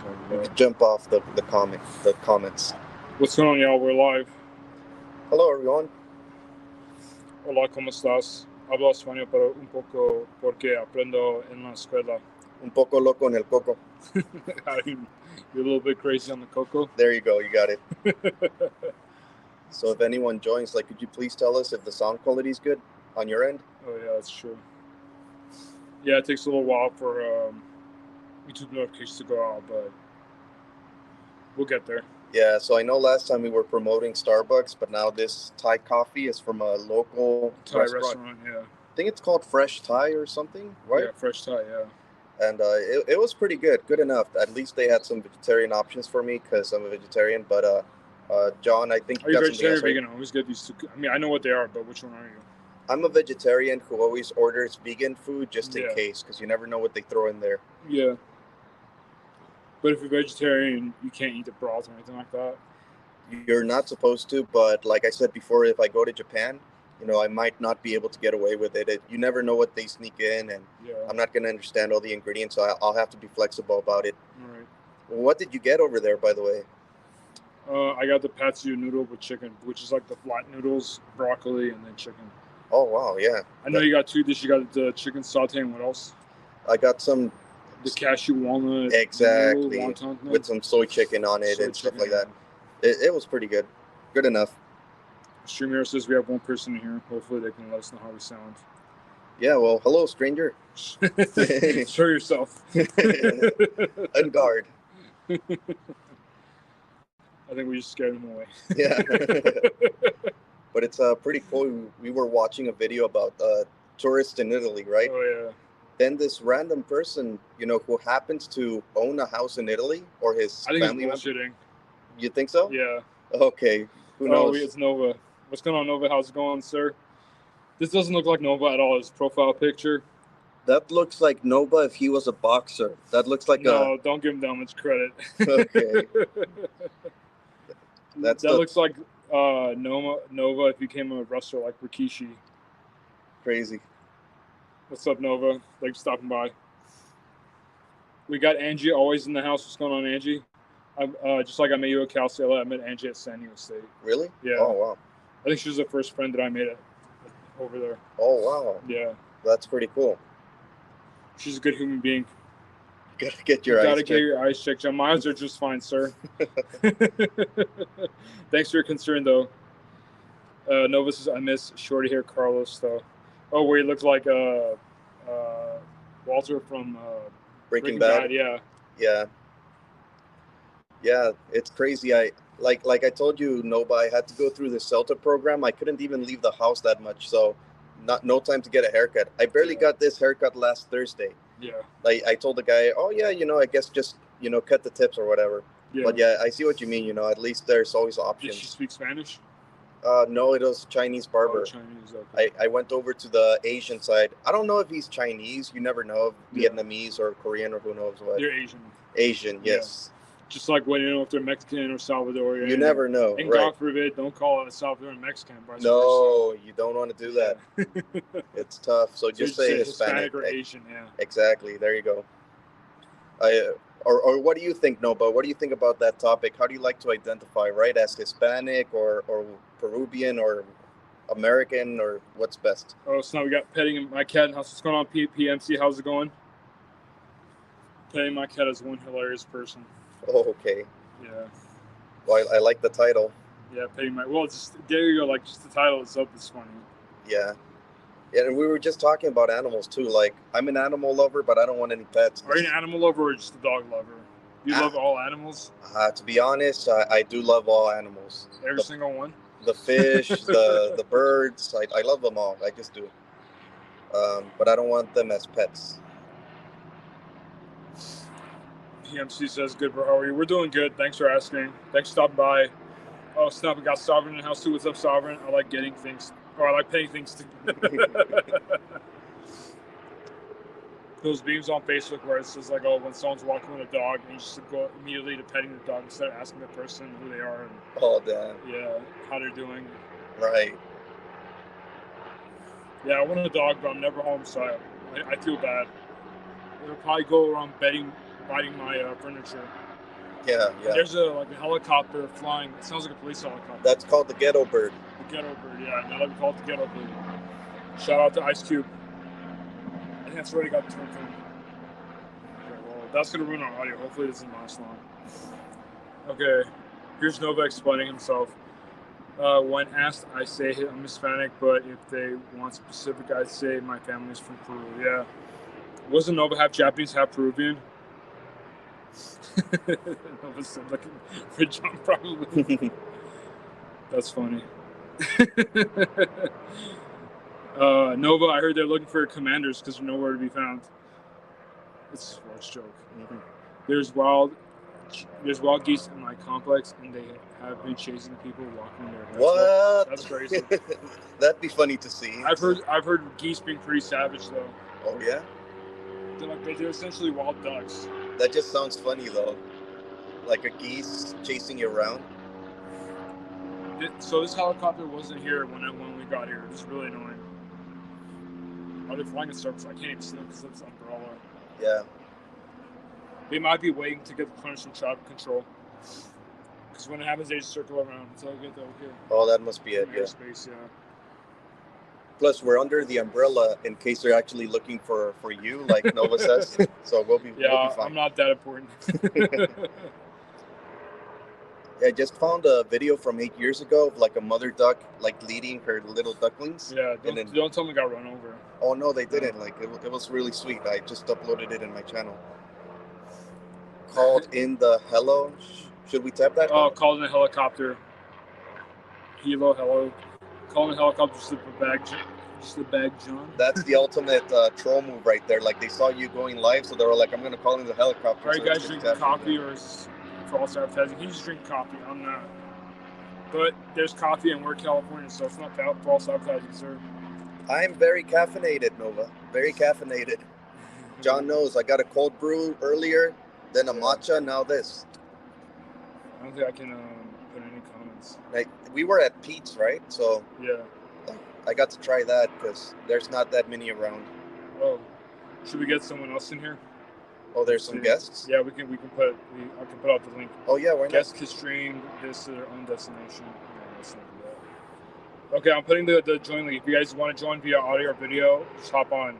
You could jump off the comments. What's going on, y'all? We're live. Hello, everyone. Hola, ¿cómo estás? Hablo español, pero un poco porque aprendo en la escuela. Un poco loco en el coco. You're a little bit crazy on the coco. There you go. You got it. So if anyone joins, could you please tell us if the sound quality is good on your end? Oh, yeah, that's true. Yeah, it takes a little while for YouTube notifications to go out, but we'll get there. Yeah, so I know last time we were promoting Starbucks, but now this Thai coffee is from a local Thai restaurant, yeah. I think it's called Fresh Thai or something, right? Yeah, Fresh Thai, yeah. And it was pretty good enough. At least they had some vegetarian options for me because I'm a vegetarian. But John, I think you got vegetarian or vegan? I always get these two. I mean, I know what they are, but which one are you? I'm a vegetarian who always orders vegan food just in case, because you never know what they throw in there. Yeah. But if you're vegetarian, you can't eat the broth or anything like that? You're not supposed to, but like I said before, if I go to Japan, I might not be able to get away with it. You never know what they sneak in, and I'm not going to understand all the ingredients, so I'll have to be flexible about it. All right. What did you get over there, by the way? I got the patsu noodle with chicken, which is like the flat noodles, broccoli, and then chicken. Oh, wow, yeah. I know you got two dishes. You got the chicken saute, and what else? I got some... The cashew walnut. Exactly. With some soy chicken on it and stuff like that. It was pretty good. Good enough. Streamer says we have one person in here. Hopefully they can let us know how we sound. Yeah, well, hello, stranger. Show yourself. On guard. I think we just scared him away. Yeah. But it's pretty cool. We were watching a video about tourists in Italy, right? Oh, yeah. Then this random person, who happens to own a house in Italy, or his family member. Bullshitting. You think so? Yeah. Okay. Who knows? Oh, it's Nova. What's going on, Nova? How's it going, sir? This doesn't look like Nova at all. His profile picture. That looks like Nova if he was a boxer. That looks like No, don't give him that much credit. Okay. That looks like Nova if he became a wrestler like Rikishi. Crazy. What's up, Nova? Thanks for stopping by. We got Angie always in the house. What's going on, Angie? Just like I met you at Cal State, I met Angie at San Diego State. Really? Yeah. Oh, wow. I think she was the first friend that I made over there. Oh, wow. Yeah. That's pretty cool. She's a good human being. You gotta get your eyes checked. Gotta get your eyes checked. My eyes are just fine, sir. Thanks for your concern, though. Nova says, I miss shorty hair Carlos, though. Oh, where he looked like Walter from Breaking Bad. Yeah. Yeah. Yeah, it's crazy. I told you, Nova, I had to go through the CELTA program. I couldn't even leave the house that much, so no time to get a haircut. I barely got this haircut last Thursday. Yeah. I told the guy, oh yeah, I guess just cut the tips or whatever. Yeah. But yeah, I see what you mean. At least there's always options. Did she speak Spanish? No, it was Chinese barber. Oh, Chinese, okay. I went over to the Asian side. I don't know if he's Chinese. You never know. Vietnamese or Korean or who knows what. They're Asian. Asian, yes. Yeah. Just like when if they're Mexican or Salvadorian. You never know. And right. God forbid, don't call it a Salvadoran Mexican. No, you don't want to do that. It's tough. So just say Hispanic or Asian, yeah. Exactly. There you go. Or what do you think, Nova? What do you think about that topic? How do you like to identify, right? As Hispanic or Peruvian or American, or what's best? Oh, so now we got petting my cat. What's going on, PMC? How's it going? Petting my cat is one hilarious person. Oh, okay. Yeah. Well, I like the title. Yeah, petting my... Well, there you go. Just the title itself is funny. Yeah. Yeah, and we were just talking about animals, too. I'm an animal lover, but I don't want any pets. Are you an animal lover or just a dog lover? You love all animals? To be honest, I do love all animals. Every single one? The fish, the birds. I love them all. I just do. But I don't want them as pets. PMC says, good, bro. How are you? We're doing good. Thanks for asking. Thanks for stopping by. Oh, snap. We got Sovereign in the house, too. What's up, Sovereign? I like getting things... Or I like paying things to... Those beams on Facebook where it says, when someone's walking with a dog, and you just go immediately to petting the dog instead of asking the person who they are. And, damn. Yeah, how they're doing. Right. Yeah, I want a dog, but I'm never home, so I feel bad. It'll probably go around biting my furniture. Yeah, And yeah. there's a helicopter flying. It sounds like a police helicopter. That's called the ghetto bird. The ghetto bird, yeah. Now that we call it the ghetto bird. Shout out to Ice Cube. I think that's already got turned on. Okay, well, that's gonna ruin our audio. Hopefully, it doesn't last long. Okay, here's Nova explaining himself. When asked, I say I'm Hispanic, but if they want specific, I'd say my family's from Peru. Yeah. Wasn't Nova half Japanese, half Peruvian? Nova said looking for John, probably. That's funny. Nova, I heard they're looking for commanders because they're nowhere to be found. It's a sports joke. Mhm. There's wild geese in my complex, and they have been chasing people walking their heads. What? That's crazy. That'd be funny to see. I've heard geese being pretty savage though. Oh yeah, They're essentially wild ducks. that just sounds funny though. Like a geese chasing you around. So this helicopter wasn't here when we got here. It's really annoying. Are they flying in circles? I can't even see them because of this umbrella. Yeah. They might be waiting to get the plane from traffic control. Because when it happens, they just circle around until they get over here. Oh, that must be it. Yeah. Airspace, yeah. Plus, we're under the umbrella in case they're actually looking for you, like Nova says. So we'll be Yeah, fine. I'm not that important. Yeah, I just found a video from 8 years ago of like a mother duck like leading her little ducklings. Yeah, And then- don't tell me I got run over. Oh no, they didn't. Like it was really sweet. I just uploaded it in my channel. Called in the hello. Should we tap that? Oh, called in a helicopter. Hello. Called in a helicopter just the bag, John. That's the ultimate troll move right there. Like they saw you going live, so they were like, "I'm gonna call in the helicopter." Are you so guys it's drinking tapping coffee you. or is false advertising? He just drink coffee. I'm not. But there's coffee and we're California, so it's not false advertising, sir. I'm very caffeinated, Nova. Very caffeinated. John knows. I got a cold brew earlier, then a matcha, now this. I don't think I can put any comments. Like we were at Pete's, right? So Yeah. I got to try that because there's not that many around. Oh, should we get someone else in here? Oh, there's some guests. Yeah, I can put out the link. Oh yeah, why not? Guests can stream this to their own destination. Yeah, let's not do that. Okay, I'm putting the join link. If you guys want to join via audio or video, just hop on.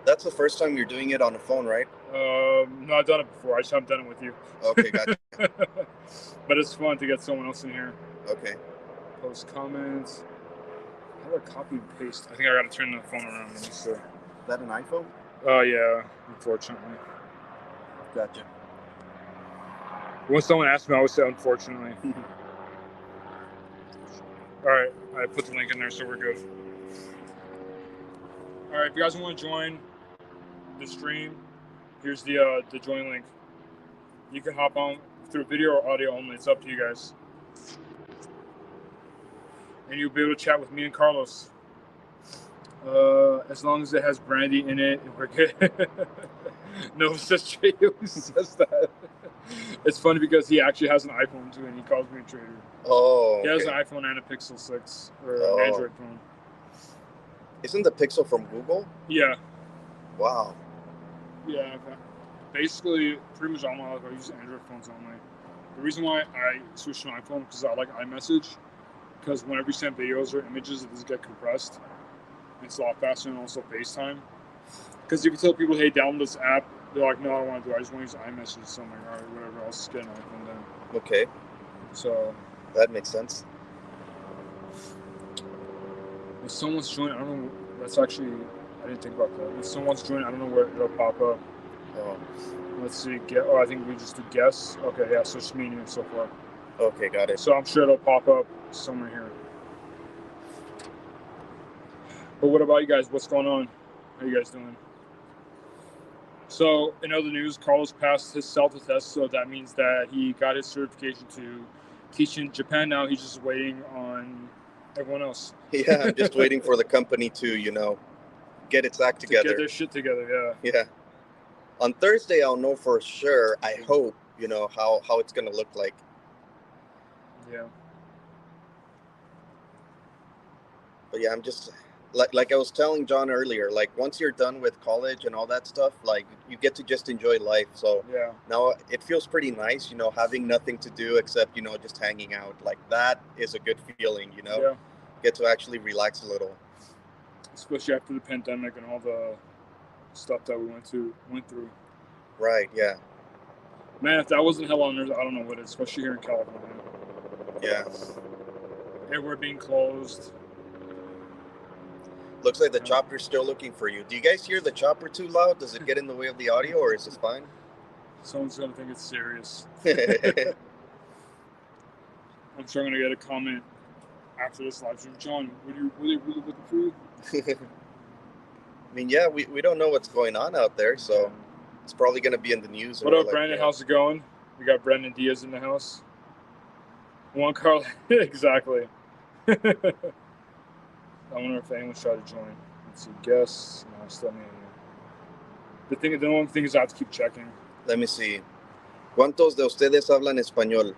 That's the first time you're doing it on the phone, right? No, I've done it before. I just haven't done it with you. Okay, gotcha. But it's fun to get someone else in here. Okay. Post comments. How do I copy and paste? I think I gotta turn the phone around. Let me see. Is that an iPhone? Oh yeah, unfortunately. Gotcha. When someone asks me, I always say unfortunately. Alright, I put the link in there so we're good. Alright, if you guys want to join the stream, here's the join link. You can hop on through video or audio only. It's up to you guys. And you'll be able to chat with me and Carlos. As long as it has brandy in it, we're good. No, it's just Jay who says that. It's funny because he actually has an iPhone too, and he calls me a traitor. Oh. He has an Okay. iPhone and a Pixel 6 or Oh. an Android phone. Isn't the Pixel from Google? Yeah, Wow. yeah. Basically, pretty much all my life I use Android phones only. The reason why I switched to an iPhone because I like iMessage. Because whenever you send videos or images, it doesn't get compressed. It's a lot faster, and also FaceTime. Because if you tell people, hey, download this app, they're like, no, I don't want to do it. I just want to use iMessage. So I'm like, all right, whatever. I'll just get an iPhone then. Okay, So that makes sense. if someone's joined, I don't know. That's actually, I didn't think about that. If someone's joined, I don't know where it'll pop up. Oh. Let's see. I think we just do guess. Okay, yeah. So it's me and you so far. Okay, got it. So I'm sure it'll pop up somewhere here. But what about you guys? What's going on? How are you guys doing? So in other news, Carlos passed his CELTA test, so that means that he got his certification to teach in Japan. Now he's just waiting on everyone else Yeah, I'm just waiting for the company to, get its act to together. get their shit together. Yeah. Yeah. On Thursday, I'll know for sure. I hope, how it's gonna look like. Yeah. But yeah, I'm just like I was telling John earlier, like once you're done with college and all that stuff, like you get to just enjoy life. So Yeah. now it feels pretty nice, having nothing to do except, just hanging out. Like that is a good feeling, Yeah. Get to actually relax a little. Especially after the pandemic and all the stuff that we went through. Right, yeah. Man, if that wasn't hell on earth, I don't know what is, especially here in California. Yeah. Everywhere being closed. Looks like the chopper's still looking for you. Do you guys hear the chopper too loud? Does it get in the way of the audio, or is this fine? Someone's gonna think it's serious. I'm sure I'm gonna get a comment after this live stream. John, were they really looking for you? I mean, yeah, we don't know what's going on out there, so it's probably going to be in the news. What up, Brandon? How's it going? We got Brendan Diaz in the house. Juan Carlos, exactly. I wonder if anyone's tried to join. Let's see, guests. No, still me. The only thing is I have to keep checking. Let me see. ¿Cuántos de ustedes hablan español?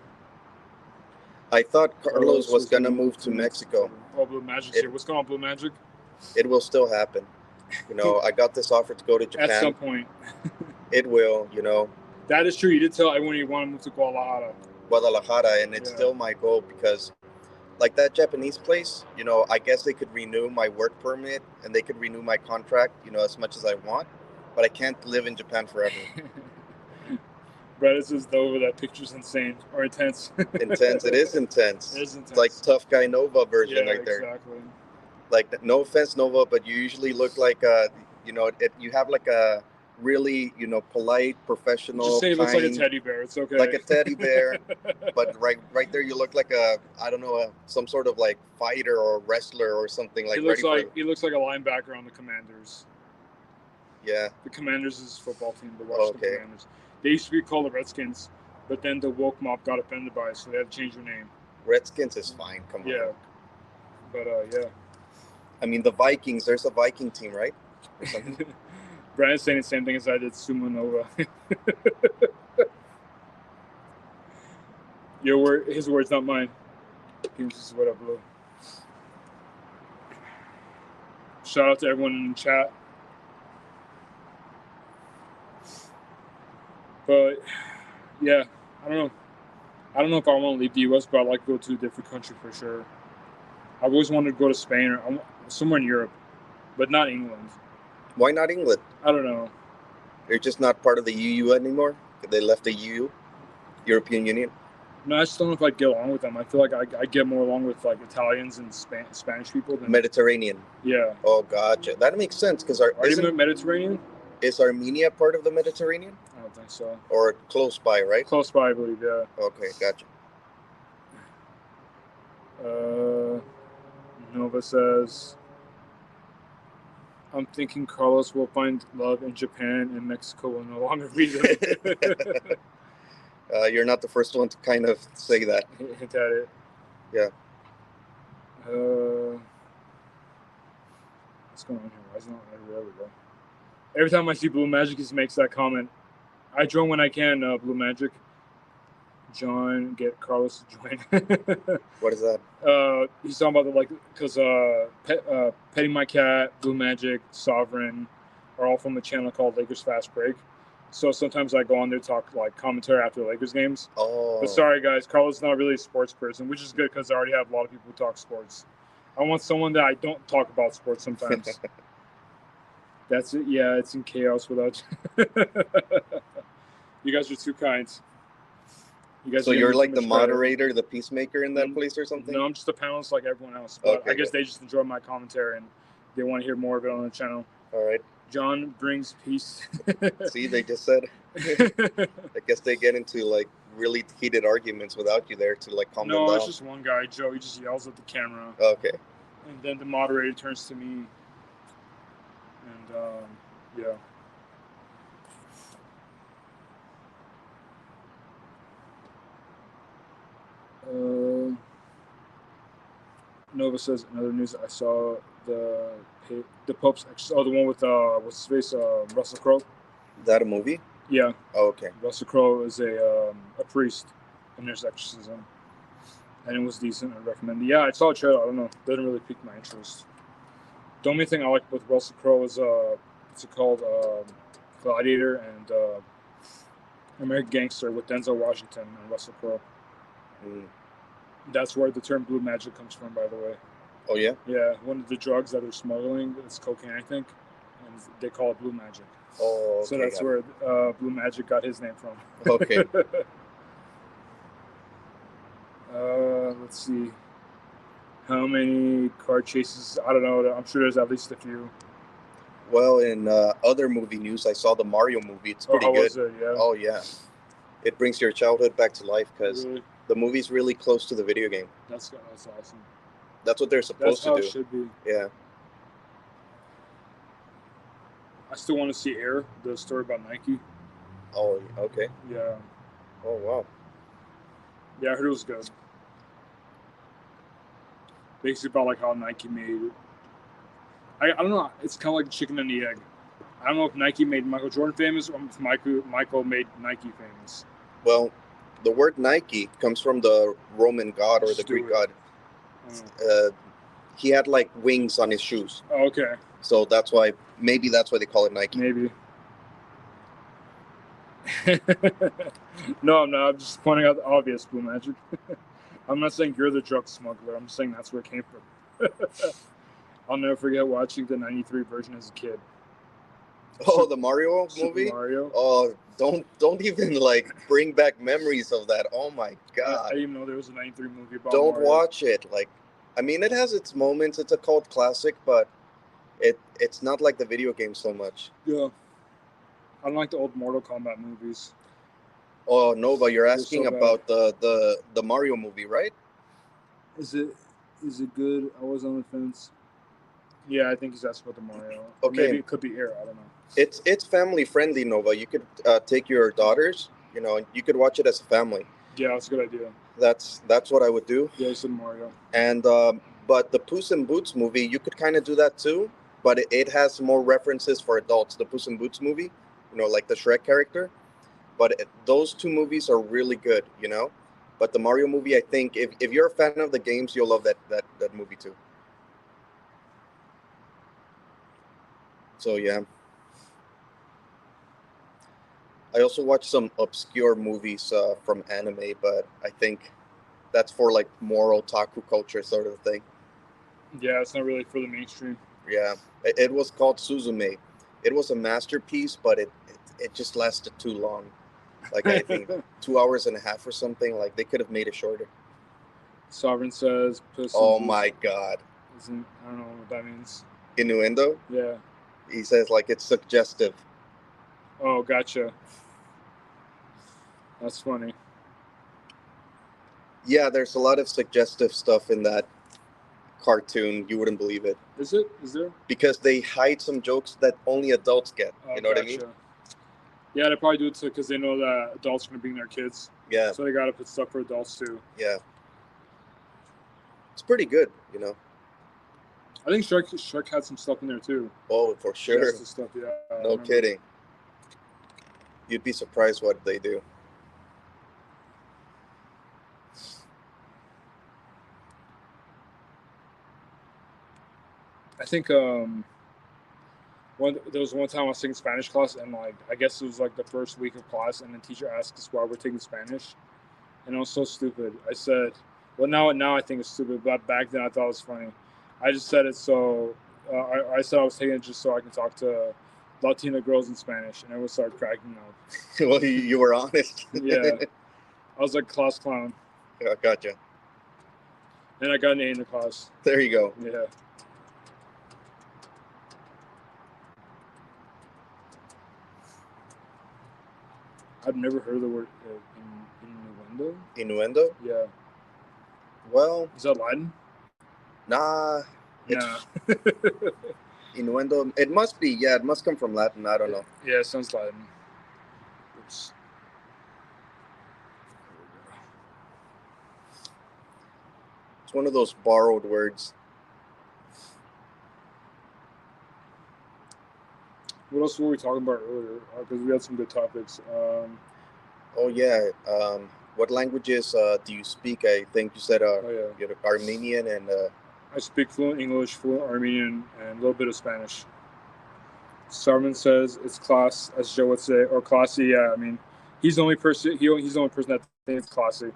I thought Carlos was going to move to Mexico. Oh, Blue Magic's here. What's going on, Blue Magic? It will still happen. I got this offer to go to Japan. At some point. It will, That is true. You did tell everyone you want to move to Guadalajara, and it's still my goal because, like that Japanese place, I guess they could renew my work permit and they could renew my contract, as much as I want, but I can't live in Japan forever. Brett says Nova, that picture's insane or intense. Intense. It is intense. It is intense. It's like tough guy Nova version right there. Exactly. Like, no offense, Nova, but you usually look like you have like a really, polite, professional. Just say it looks like a teddy bear. It's okay. Like a teddy bear, but right there you look like some sort of like fighter or wrestler or something like. He looks like a linebacker on the Commanders. Yeah. The Commanders is his football team. The Washington Commanders. They used to be called the Redskins, but then the woke mob got offended by it, so they had to change their name. Redskins is fine. Come on. Yeah. But yeah. I mean, the Vikings. There's a Viking team, right? Brian's saying the same thing as I did. Sumo Nova. His words, not mine. He was just what up, Blue. Shout out to everyone in the chat. But yeah, I don't know if I want to leave the U.S., but I'd like to go to a different country for sure. I've always wanted to go to Spain or somewhere in Europe, but not England. Why not England? I don't know. They're just not part of the EU anymore? They left the EU, European Union? No, I just don't know if I'd get along with them. I feel like I get more along with like Italians and Spanish people than Mediterranean. Yeah. Oh, gotcha. That makes sense because are you Mediterranean? Is Armenia part of the Mediterranean? I don't think so. Or close by, right? Close by, I believe. Yeah. Okay, gotcha. Nova says, I'm thinking Carlos will find love in Japan and Mexico will no longer be there. You're not the first one to kind of say that. Hint at it. Yeah. What's going on here? Why is it not there? We go. Every time I see Blue Magic, he makes that comment. I join when I can, Blue Magic. John, get Carlos to join. What is that? He's talking about because Petting My Cat, Blue Magic, Sovereign are all from a channel called Lakers Fast Break. So sometimes I go on there to talk like commentary after Lakers games. Oh. But sorry guys, Carlos is not really a sports person, which is good because I already have a lot of people who talk sports. I want someone that I don't talk about sports sometimes. That's it. Yeah, it's in chaos without you guys are too kind. You guys. So you're like the moderator, the peacemaker in that place or something? No, I'm just a panelist like everyone else. But okay, I guess they just enjoy my commentary and they want to hear more of it on the channel. All right. John brings peace. See, they just said. I guess they get into like really heated arguments without you there to like calm them down. No, it's just one guy, Joe. He just yells at the camera. Okay. And then the moderator turns to me. And yeah. Nova says another news. I saw the Pope's the one with what's his face, Russell Crowe. Is that a movie? Yeah. Oh, okay. Russell Crowe is a priest in his exorcism, and it was decent. I recommend it. Yeah, I saw a trailer. I don't know. It didn't really pique my interest. The only thing I like with Russell Crowe is what's it called? Gladiator and American Gangster with Denzel Washington and Russell Crowe. Mm. That's where the term blue magic comes from, by the way. Oh yeah. Yeah, one of the drugs that they're smuggling is cocaine, I think, and they call it blue magic. Oh, okay, so that's where Blue Magic got his name from. Okay. Let's see. How many car chases? I don't know. I'm sure there's at least a few. Well, in other movie news, I saw the Mario movie. It's pretty how good. Was it? Yeah. Oh yeah. It brings your childhood back to life because Really? the movie's really close to the video game. That's awesome. That's what they're supposed That's how to do. It should be. Yeah. I still want to see Air, the story about Nike. Oh, okay. Yeah. Oh, wow. Yeah, I heard it was good. Basically about like how Nike made. I don't know. It's kind of like the chicken and the egg. I don't know if Nike made Michael Jordan famous or if Michael made Nike famous. Well, the word Nike comes from the Roman god or the Greek god. He had like wings on his shoes. Oh, okay. So maybe that's why they call it Nike. Maybe. No, I'm not. I'm just pointing out the obvious, Blue Magic. I'm not saying you're the drug smuggler. I'm saying that's where it came from. I'll never forget watching the '93 version as a kid. Oh, the Mario movie? Mario. Oh, don't even like bring back memories of that. Oh my god. I didn't even know there was a '93 movie about Don't Mario. watch it. Like, I mean, it has its moments. It's a cult classic, but it's not like the video game so much. Yeah. I don't like the old Mortal Kombat movies. Oh no, but you're asking so about the Mario movie, right? Is it good? I was on the fence. Yeah, I think he's asking about the Mario. Okay. Maybe it could be Air. I don't know. It's family friendly, Nova. You could take your daughters. You could watch it as a family. Yeah, that's a good idea. That's what I would do. Yeah, it's Mario. And but the Puss in Boots movie, you could kind of do that too, but it has more references for adults. The Puss in Boots movie, like the Shrek character. But those two movies are really good, But the Mario movie, I think, if you're a fan of the games, you'll love that movie too. So yeah. I also watch some obscure movies from anime, but I think that's for like more otaku culture sort of thing. Yeah, it's not really for the mainstream. Yeah, it was called Suzume. It was a masterpiece, but it just lasted too long. Like I think 2 hours and a half or something. Like they could have made it shorter. Sovereign says, Puss "Oh my god!" I don't know what that means. Innuendo. Yeah. He says like it's suggestive. Oh, gotcha. That's funny. Yeah, there's a lot of suggestive stuff in that cartoon. You wouldn't believe it. Is it? Is there? Because they hide some jokes that only adults get. You know what I mean? Yeah, they probably do it because they know that adults are going to bring their kids. Yeah. So they got to put stuff for adults too. Yeah. It's pretty good, I think Shrek had some stuff in there too. Oh, for sure. Stuff, yeah. No kidding. You'd be surprised what they do. I think there was one time I was taking Spanish class, and like I guess it was like the first week of class, and the teacher asked us why we're taking Spanish, and I was so stupid. I said, well, now I think it's stupid, but back then I thought it was funny. I just said it so I said I was taking it just so I can talk to Latina girls in Spanish, and everyone started cracking up. Well, you were honest. Yeah, I was like class clown. Yeah, gotcha. And I got an A in the class. There you go. Yeah. I've never heard the word innuendo. Innuendo? Yeah. Well, is that Latin? Nah. Nah. Innuendo. It must be. Yeah, it must come from Latin. I don't know. Yeah, it sounds Latin. Oops. It's one of those borrowed words. What else were we talking about earlier? Because we had some good topics. Oh yeah. What languages do you speak? I think you said yeah. Armenian and I speak fluent English, fluent Armenian, and a little bit of Spanish. Sarman says it's class, as Joe would say, or classy. Yeah, I mean, he's the only person. He's the only person that thinks it's classy.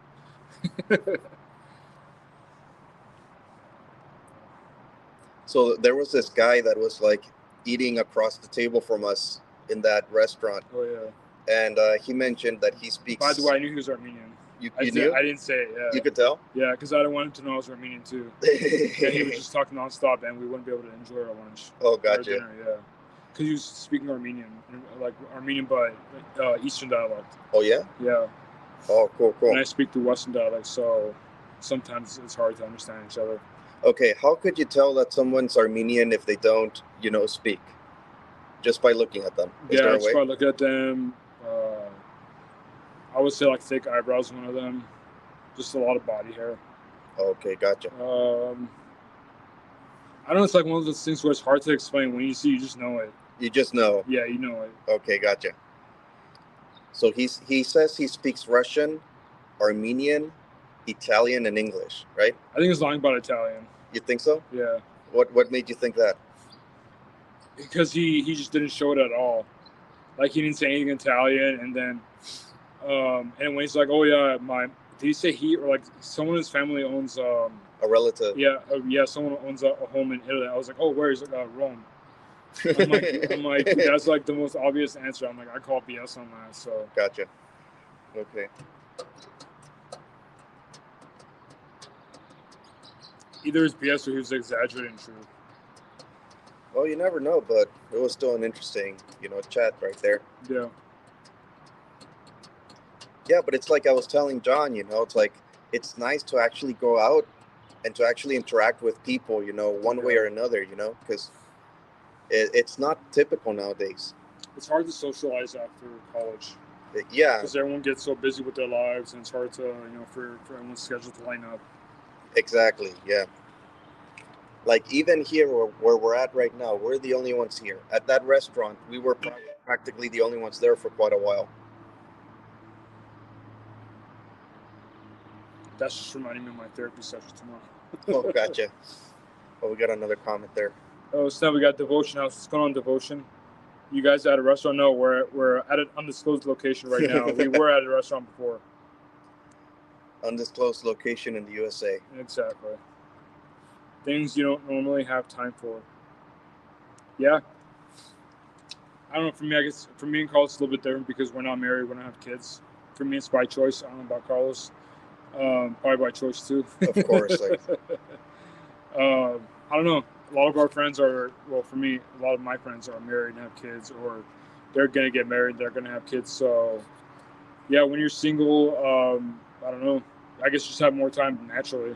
So there was this guy that was like eating across the table from us in that restaurant, Oh yeah. and he mentioned that he speaks. By the way, I knew he was Armenian. You I knew? I didn't say it. Yeah. You could tell. Yeah, because I didn't want him to know I was Armenian too. And he was just talking nonstop, and we wouldn't be able to enjoy our lunch. Oh, Our gotcha. dinner, yeah. Because he was speaking Armenian, like Armenian by Eastern dialect. Oh yeah. Yeah. Oh, cool. And I speak the Western dialect, so sometimes it's hard to understand each other. Okay, how could you tell that someone's Armenian if they don't, speak? Just by looking at them. Is there a just way? by looking at them. I would say like thick eyebrows, one of them. Just a lot of body hair. Okay, gotcha. I don't know. It's like one of those things where it's hard to explain. When you see, you just know it. You just know. Yeah, you know it. Okay, gotcha. So he says he speaks Russian, Armenian, Italian, and English, right? I think he's lying about Italian. You think so? Yeah. What made you think that? Because he just didn't show it at all. Like he didn't say anything in Italian, and then and when he's like, oh yeah, did he say he or like someone in his family owns a relative? Yeah, someone owns a home in Italy. I was like, oh, where? He's like, Rome. I'm like, that's like the most obvious answer. I'm like, I call BS on that. So gotcha. Okay. Either it's BS or he was exaggerating truth. Well, you never know, but it was still an interesting, chat right there. Yeah. Yeah, but it's like I was telling John, it's like it's nice to actually go out and to actually interact with people, one way or another, because it's not typical nowadays. It's hard to socialize after college. Yeah. Because everyone gets so busy with their lives, and it's hard to, for everyone's schedule to line up. Exactly, yeah. Like even here where we're at right now, we're the only ones here. At that restaurant, we were practically the only ones there for quite a while. That's just reminding me of my therapy session tomorrow. Oh, gotcha. Oh, we got another comment there. Oh, so now we got Devotion House. What's going on, Devotion? You guys at a restaurant? No, we're at an undisclosed location right now. We were at a restaurant before. Undisclosed location in the USA. Exactly. Things you don't normally have time for. Yeah. I don't know. For me, I guess for me and Carlos, it's a little bit different because we're not married. We don't have kids. For me, it's by choice. I don't know about Carlos. Probably by choice too. Of course. I don't know. A lot of our friends are, well, for me, a lot of my friends are married and have kids, or they're going to get married, they're going to have kids. So, yeah, when you're single, I don't know. I guess just have more time naturally.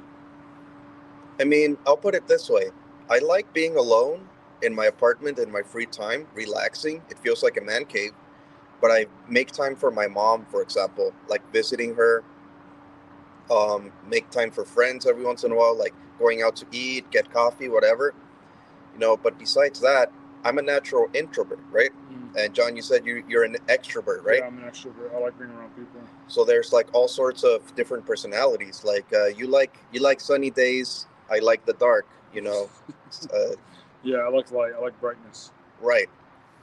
I mean, I'll put it this way. I like being alone in my apartment in my free time, relaxing. It feels like a man cave. But I make time for my mom, for example, like visiting her. Make time for friends every once in a while, like going out to eat, get coffee, whatever. But besides that, I'm a natural introvert, right? And John, you said you're an extrovert, right? Yeah, I'm an extrovert. I like being around people. So there's like all sorts of different personalities. Like you like sunny days. I like the dark. Yeah, I like light. I like brightness. Right.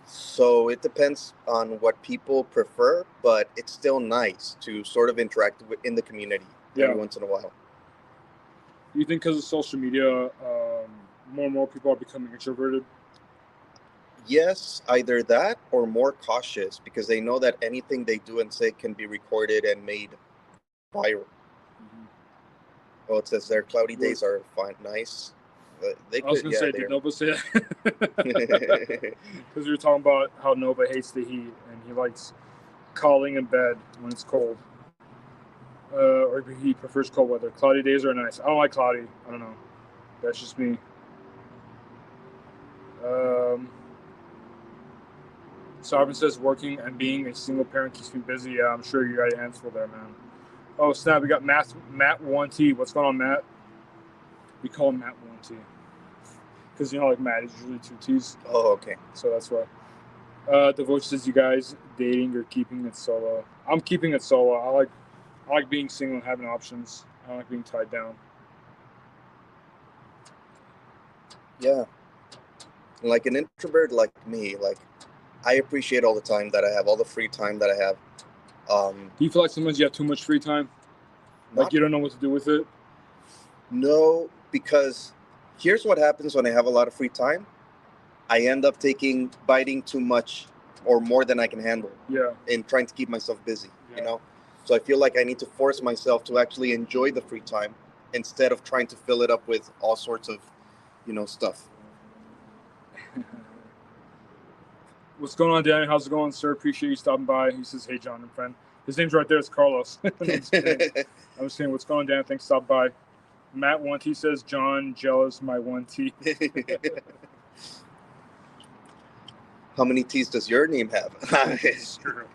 So it depends on what people prefer, but it's still nice to sort of interact in the community every once in a while. Do you think because of social media, more and more people are becoming introverted? Yes, either that or more cautious because they know that anything they do and say can be recorded and made viral. Mm-hmm. Oh, it says their cloudy days are fine, nice. I was going to say, did Nova say that? Because we were talking about how Nova hates the heat and he likes calling in bed when it's cold. Or he prefers cold weather. Cloudy days are nice. I don't like cloudy. I don't know. That's just me. Sovereign says working and being a single parent keeps me busy. Yeah, I'm sure you got your hands full there, man. Oh, snap. We got Matt 1T. What's going on, Matt? We call him Matt 1T. Because, like Matt is usually 2 T's. Oh, okay. So that's why. Devotion says, you guys dating or keeping it solo? I'm keeping it solo. I like being single and having options. I don't like being tied down. Yeah. Like an introvert like me, like I appreciate all the time that I have, all the free time that I have. Do you feel like sometimes you have too much free time? Like Not you don't know what to do with it? No, because here's what happens when I have a lot of free time. I end up biting too much or more than I can handle Yeah. in trying to keep myself busy, Yeah. So I feel like I need to force myself to actually enjoy the free time instead of trying to fill it up with all sorts of, stuff. What's going on, Danny? How's it going, sir? Appreciate you stopping by. He says, "Hey, John and friend." His name's right there. It's Carlos. I'm just kidding. What's going on, Dan? Thanks for stopping by. Matt 1T says, "John, jealous my 1T." How many T's does your name have? It's true.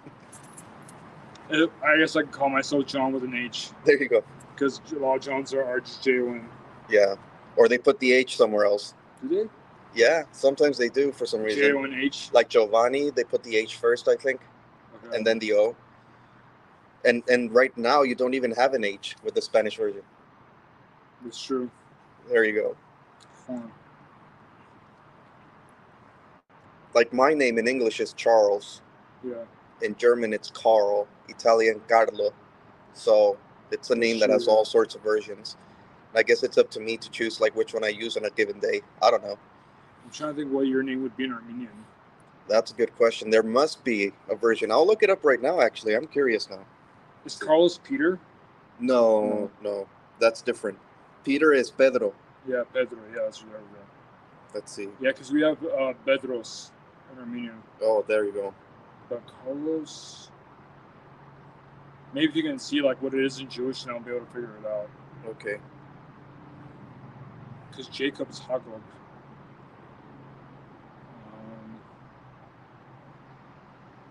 I guess I can call myself John with an H. There you go. Because a lot of Johns are just J-O-N. Yeah. Or they put the H somewhere else. Do they? Yeah, sometimes they do for some reason. J-O-N-H? Like Giovanni, they put the H first, I think. Okay. And then the O. And right now, you don't even have an H with the Spanish version. It's true. There you go. Fun. Like my name in English is Charles. Yeah. In German, it's Carl. Italian, Carlo. So it's a name that has all sorts of versions. I guess it's up to me to choose like which one I use on a given day. I don't know. I'm trying to think what your name would be in Armenian. That's a good question. There must be a version. I'll look it up right now, actually. I'm curious now. Is Carlos Peter? No. That's different. Peter is Pedro. Yeah, Pedro. Yeah, that's right. Let's see. Yeah, because we have Bedros in Armenian. Oh, there you go. But Carlos... Maybe if you can see like what it is in Jewish, then I'll be able to figure it out. Okay. Because Jacob is Hagab.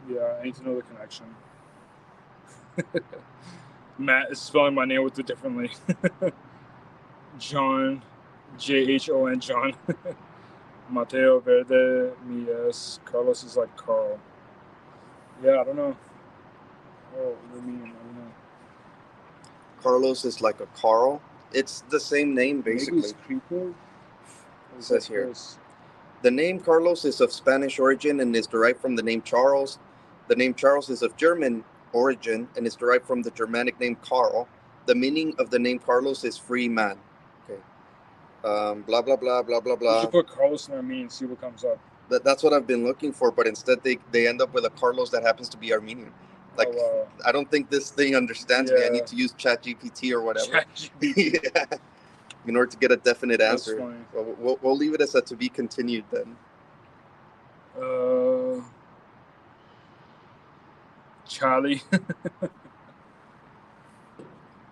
Yeah, I need to know the connection. Matt is spelling my name with it differently. John, J-H-O-N, John. Mateo Verde, Mies. Carlos is like Carl. Yeah, I don't know. Oh, what do you mean? I don't know. Carlos is like a Carl. It's the same name, basically. Maybe it's Creeper? It says here. Close. The name Carlos is of Spanish origin and is derived from the name Charles. The name Charles is of German origin and is derived from the Germanic name Karl. The meaning of the name Carlos is free man. Okay. Blah, blah, blah, blah, blah, blah. You should put Carlos in Armenian and see what comes up. That's what I've been looking for, but instead they end up with a Carlos that happens to be Armenian. Like, I don't think this thing understands me. I need to use ChatGPT or whatever. ChatGPT. Yeah. In order to get a definite answer. That's funny. We'll leave it as a to be continued then. Charlie.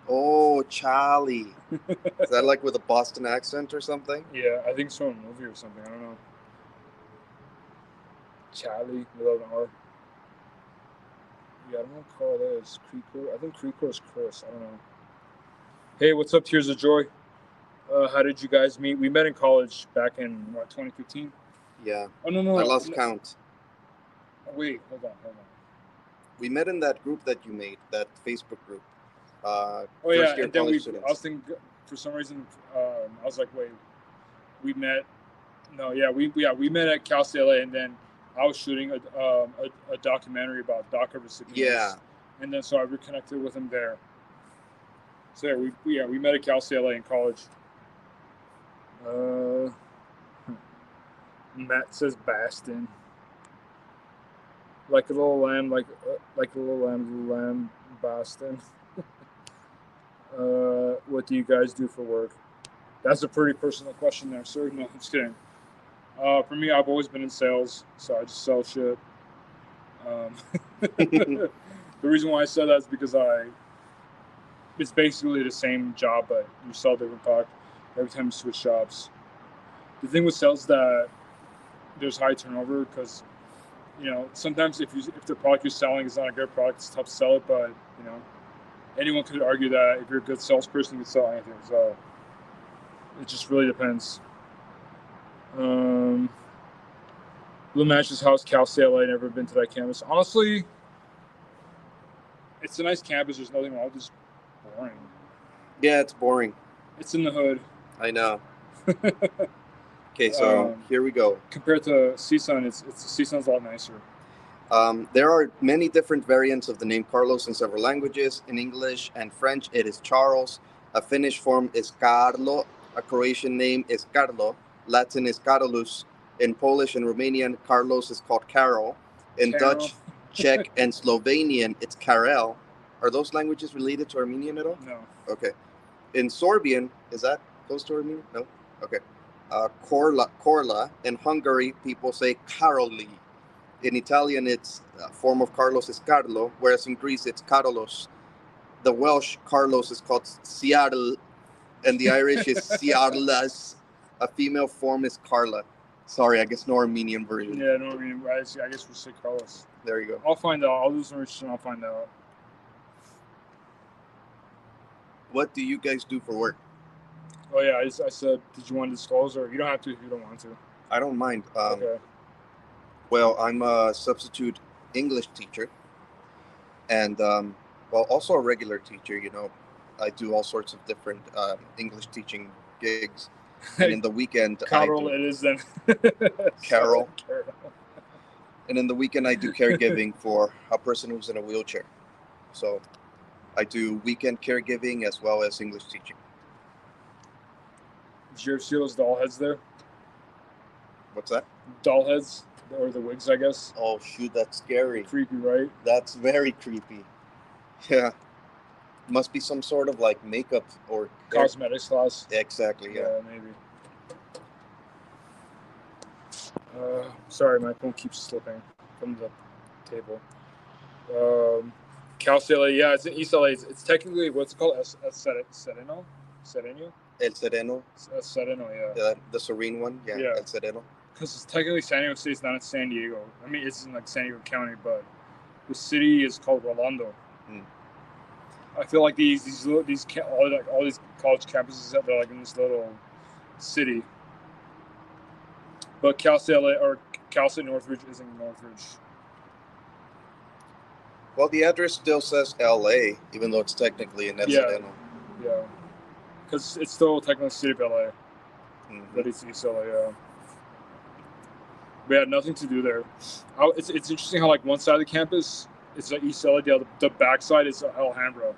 Oh, Charlie. Is that like with a Boston accent or something? Yeah, I think so in a movie or something. I don't know. Charlie without an R. Yeah, I don't know what Carl is. Creeper. I think Creeper is Chris. I don't know. Hey, what's up, Tears of Joy? How did you guys meet? We met in college back in, 2015? Yeah. Oh, no. I lost count. Wait, hold on. We met in that group that you made, that Facebook group. And then I was thinking, for some reason, I was like, wait, we met. No, we met at Cal State LA, and then I was shooting a documentary about DACA recipients. Yeah. And then so I reconnected with him there. So we met at Cal State LA in college. Matt says Bastin. Like a little lamb, like a little lamb, Bastin. What do you guys do for work? That's a pretty personal question there, sir. No, I'm just kidding. For me, I've always been in sales, so I just sell shit. The reason why I said that is because it's basically the same job, but you sell different product every time you switch jobs. The thing with sales is that there's high turnover because, sometimes if the product you're selling is not a good product, it's tough to sell it, but, anyone could argue that if you're a good salesperson, you can sell anything. So it just really depends. Blue Match's house, Cal State LA. Never been to that campus. Honestly, it's a nice campus. There's nothing wrong. It's just boring. Yeah, it's boring. It's in the hood. I know. Okay, so here we go. Compared to CSUN, CSUN's a lot nicer. There are many different variants of the name Carlos in several languages. In English and French, it is Charles. A Finnish form is Carlo. A Croatian name is Carlo. Latin is Carolus. In Polish and Romanian, Carlos is called Karol. In Karol. Dutch, Czech, and Slovenian, it's Karel. Are those languages related to Armenian at all? No. Okay. In Sorbian, is that close to Armenian? No? Okay. Korla. In Hungary, people say Karoli. In Italian, it's a form of Carlos is Carlo, whereas in Greece, it's Karolos. The Welsh Carlos is called Ciarl, and the Irish is Ciarlas. A female form is Carla. Sorry, I guess no Armenian version. Yeah, no Armenian. I guess we'll say Carlos. There you go. I'll find out. I'll do some research and I'll find out. What do you guys do for work? Oh yeah, I said, did you want to disclose, or you don't have to if you don't want to? I don't mind. Okay. Well, I'm a substitute English teacher, and also a regular teacher. You know, I do all sorts of different English teaching gigs. And in the weekend, Carol, it is then. Carol. And in the weekend, I do caregiving for a person who's in a wheelchair. So I do weekend caregiving as well as English teaching. Did you ever see those doll heads there? What's that? Doll heads, or the wigs, I guess. Oh, shoot, that's scary. Creepy, right? That's very creepy. Yeah. Must be some sort of like makeup or cosmetics class. Exactly, yeah. Maybe. Sorry, my phone keeps slipping from the table. Cal State LA, yeah, it's in East LA. It's technically, what's it called? Sereno? Sereno? El Sereno. Sereno, yeah. The serene one, yeah. El Sereno. Because it's technically San Diego State, it's not in San Diego. I mean, it's in like San Diego County, but the city is called Rolando. I feel like all these college campuses that they're like in this little city. But Cal State LA or Cal State Northridge isn't Northridge. Well, the address still says LA, even though it's technically in El Sereno. Yeah. Because it's still technically city of LA. But it's East LA, yeah. We had nothing to do there. It's interesting how like one side of the campus is like East LA, the back side is Alhambra.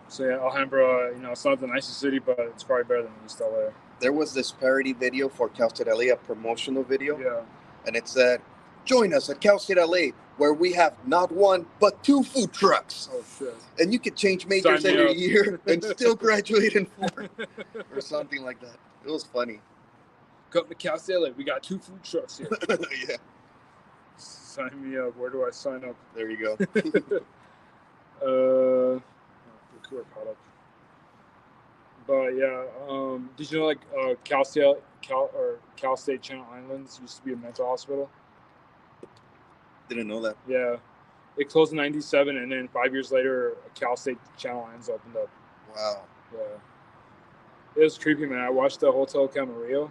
So yeah, Alhambra, it's not the nicest city, but it's probably better than East LA. There was this parody video for Cal State LA, a promotional video. Yeah. And it said, "Join us at Cal State LA, where we have not one, but 2 food trucks. Oh, shit. And you could change majors every year and still graduate in 4." Or something like that. It was funny. Come to Cal State LA, we got 2 food trucks here. Yeah. Sign me up. Where do I sign up? There you go. We're caught up. But yeah, did you know like Cal State Channel Islands used to be a mental hospital? Didn't know that. Yeah, it closed in '97, and then 5 years later, Cal State Channel Islands opened up. Wow. Yeah, it was creepy, man. I watched the Hotel Camarillo.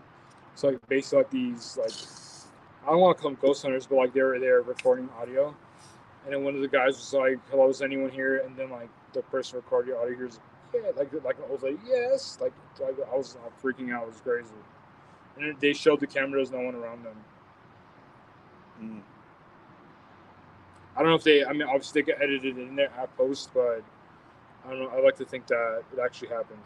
It's like basically like these like I don't want to call them ghost hunters, but like they're recording audio, and then one of the guys was like, "Hello, is anyone here?" And then like the person recording the audio hears, "Yeah," like I was like, "Yes," like I was freaking out. It was crazy, and they showed the camera. There's no one around them. I don't know if obviously they get edited in there at post, but I don't know. I like to think that it actually happened.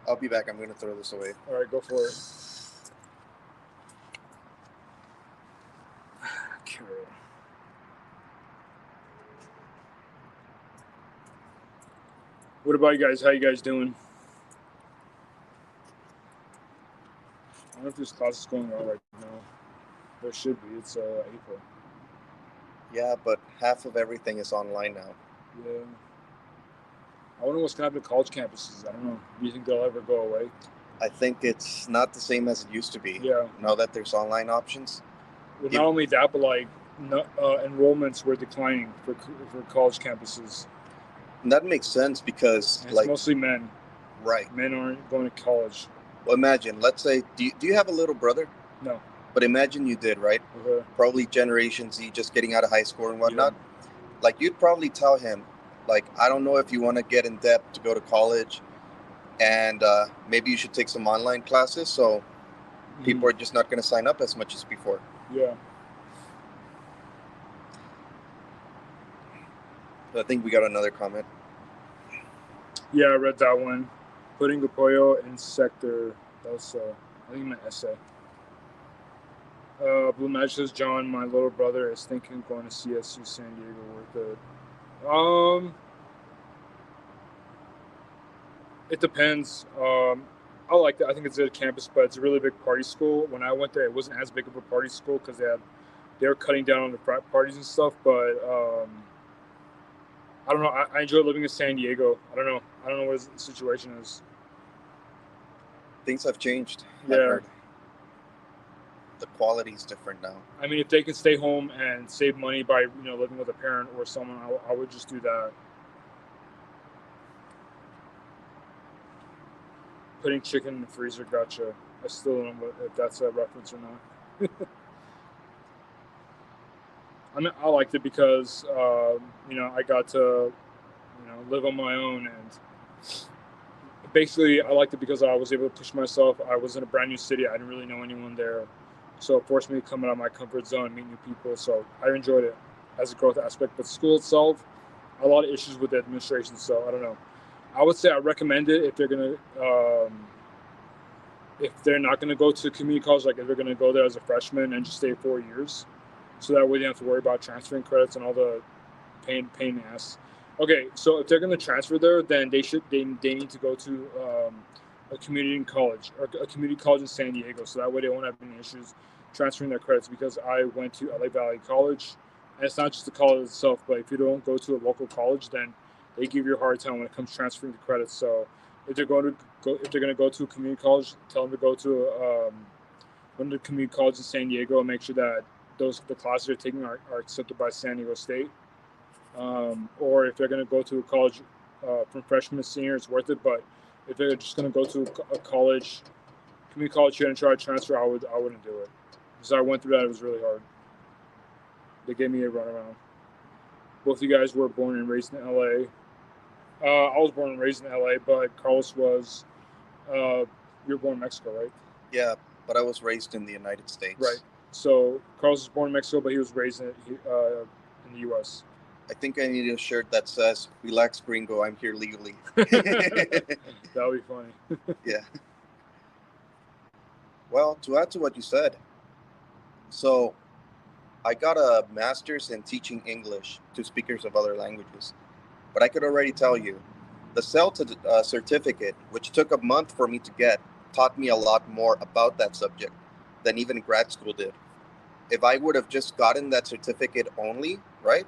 I'll be back. I'm going to throw this away. All right, go for it. What about you guys? How you guys doing? I don't know if there's classes going on right now. There should be. It's April. Yeah, but half of everything is online now. Yeah. I wonder what's going to happen to college campuses. I don't know. Do you think they'll ever go away? I think it's not the same as it used to be. Yeah. Now that there's online options. Well, not only that, but like enrollments were declining for college campuses. And that makes sense because it's mostly men. Right. Men aren't going to college. Well, imagine, let's say, do you have a little brother? No. But imagine you did, right? Okay. Probably Generation Z, just getting out of high school and whatnot. Yeah. Like, you'd probably tell him, Like, I don't know if you want to get in debt to go to college, and maybe you should take some online classes. So people are just not going to sign up as much as before. Yeah. I think we got another comment. Yeah, I read that one. Putting Apoyo in sector. That was, I think, my essay. Blue Magic says, John, my little brother is thinking of going to CSU San Diego. Worth it. It depends. I like that. I think it's a campus, but it's a really big party school. When I went there, it wasn't as big of a party school because they were cutting down on the frat parties and stuff. But I don't know. I enjoy living in San Diego. I don't know what the situation is. Things have changed. Yeah. I've heard. The quality is different now. I mean, if they can stay home and save money by living with a parent or someone, I would just do that. Putting chicken in the freezer, gotcha. I still don't know if that's a reference or not. I mean, I liked it because I got to live on my own, and basically I liked it because I was able to push myself. I was in a brand new city. I didn't really know anyone there, so it forced me to come out of my comfort zone, meet new people. So I enjoyed it as a growth aspect. But school itself, a lot of issues with the administration. So I don't know. I would say I recommend it if they're gonna, if they're not gonna go to community college, like if they're gonna go there as a freshman and just stay 4 years, so that way they don't have to worry about transferring credits and all the pain in the ass. Okay, so if they're gonna transfer there, then they need to go to a community college or a community college in San Diego, so that way they won't have any issues transferring their credits. Because I went to LA Valley College, and it's not just the college itself, but if you don't go to a local college, then they give you a hard time when it comes to transferring the credits. So if they're going to go to a community college, tell them to go to one of the community colleges in San Diego and make sure that the classes they're taking are accepted by San Diego State. Or if they're going to go to a college from freshman to senior, it's worth it. But if they're just going to go to a college, community college here and try to transfer, I wouldn't do it. Because I went through that, it was really hard. They gave me a runaround. Both of you guys were born and raised in LA. I was born and raised in LA, but Carlos was, you were born in Mexico, right? Yeah, but I was raised in the United States. Right. So Carlos was born in Mexico, but he was raised in the U.S. I think I need a shirt that says, "Relax, gringo, I'm here legally." That would be funny. Yeah. Well, to add to what you said, so I got a master's in teaching English to speakers of other languages. But I could already tell you, the CELTA certificate, which took a month for me to get, taught me a lot more about that subject than even grad school did. If I would have just gotten that certificate only, right,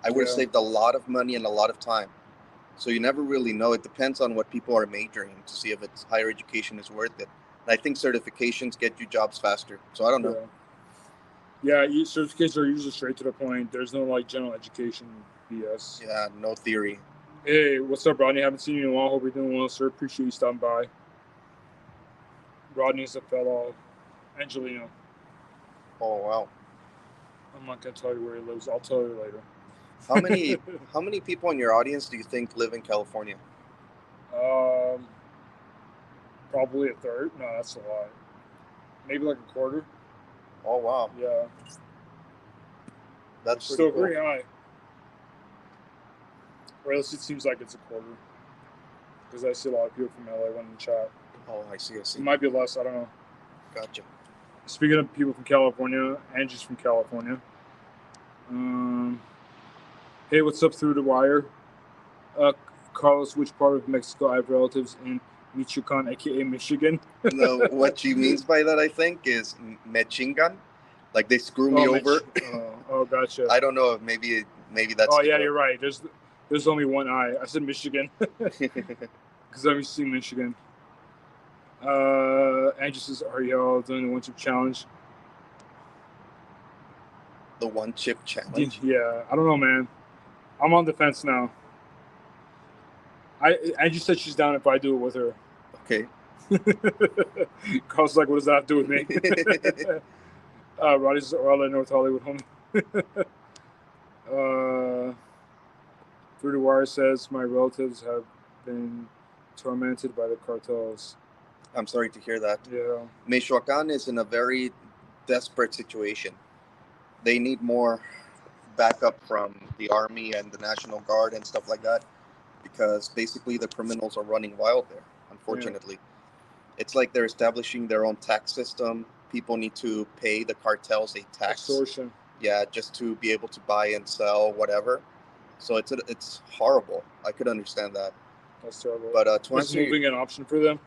I would have saved a lot of money and a lot of time. So you never really know. It depends on what people are majoring to see if it's higher education is worth it. And I think certifications get you jobs faster. So I don't know. Yeah, certificates are usually straight to the point. There's no general education BS. Yeah, no theory. Hey, what's up, Rodney? Haven't seen you in a while. Hope you're doing well, sir. Appreciate you stopping by. Rodney's a fellow Angelino. Oh, wow. I'm not gonna tell you where he lives. I'll tell you later. How many people in your audience do you think live in California? Probably a third. No, that's a lot. Maybe like a quarter. Oh, wow. Yeah. That's still cool. pretty high. Or else it seems like it's a quarter. Because I see a lot of people from LA in the chat. Oh, I see. It might be less. I don't know. Gotcha. Speaking of people from California, Angie's from California. Hey, what's up through the wire? Carlos, which part of Mexico? I have relatives in Michoacan, aka Michigan. No, what she means by that, I think, is mechingan. Like they screw me over. Oh, gotcha. I don't know if maybe that's. Oh yeah, you're right. There's only one I. I said Michigan because I'm used to seeing Michigan. Andrew says, "Are y'all doing the one chip challenge?" The one chip challenge. Yeah, I don't know, man. I'm on the fence now. Angie said she's down if I do it with her. Okay. Carl's like, what does that have to do with me? Roddy's Orla, North Hollywood home. Through the Wire says my relatives have been tormented by the cartels. I'm sorry to hear that. Yeah. Michoacan is in a very desperate situation. They need more backup from the army and the National Guard and stuff like that, because basically the criminals are running wild there, unfortunately. It's like they're establishing their own tax system. People need to pay the cartels a tax. Extortion. Yeah, just to be able to buy and sell whatever. So it's horrible. I could understand that. That's terrible. But is moving an option for them?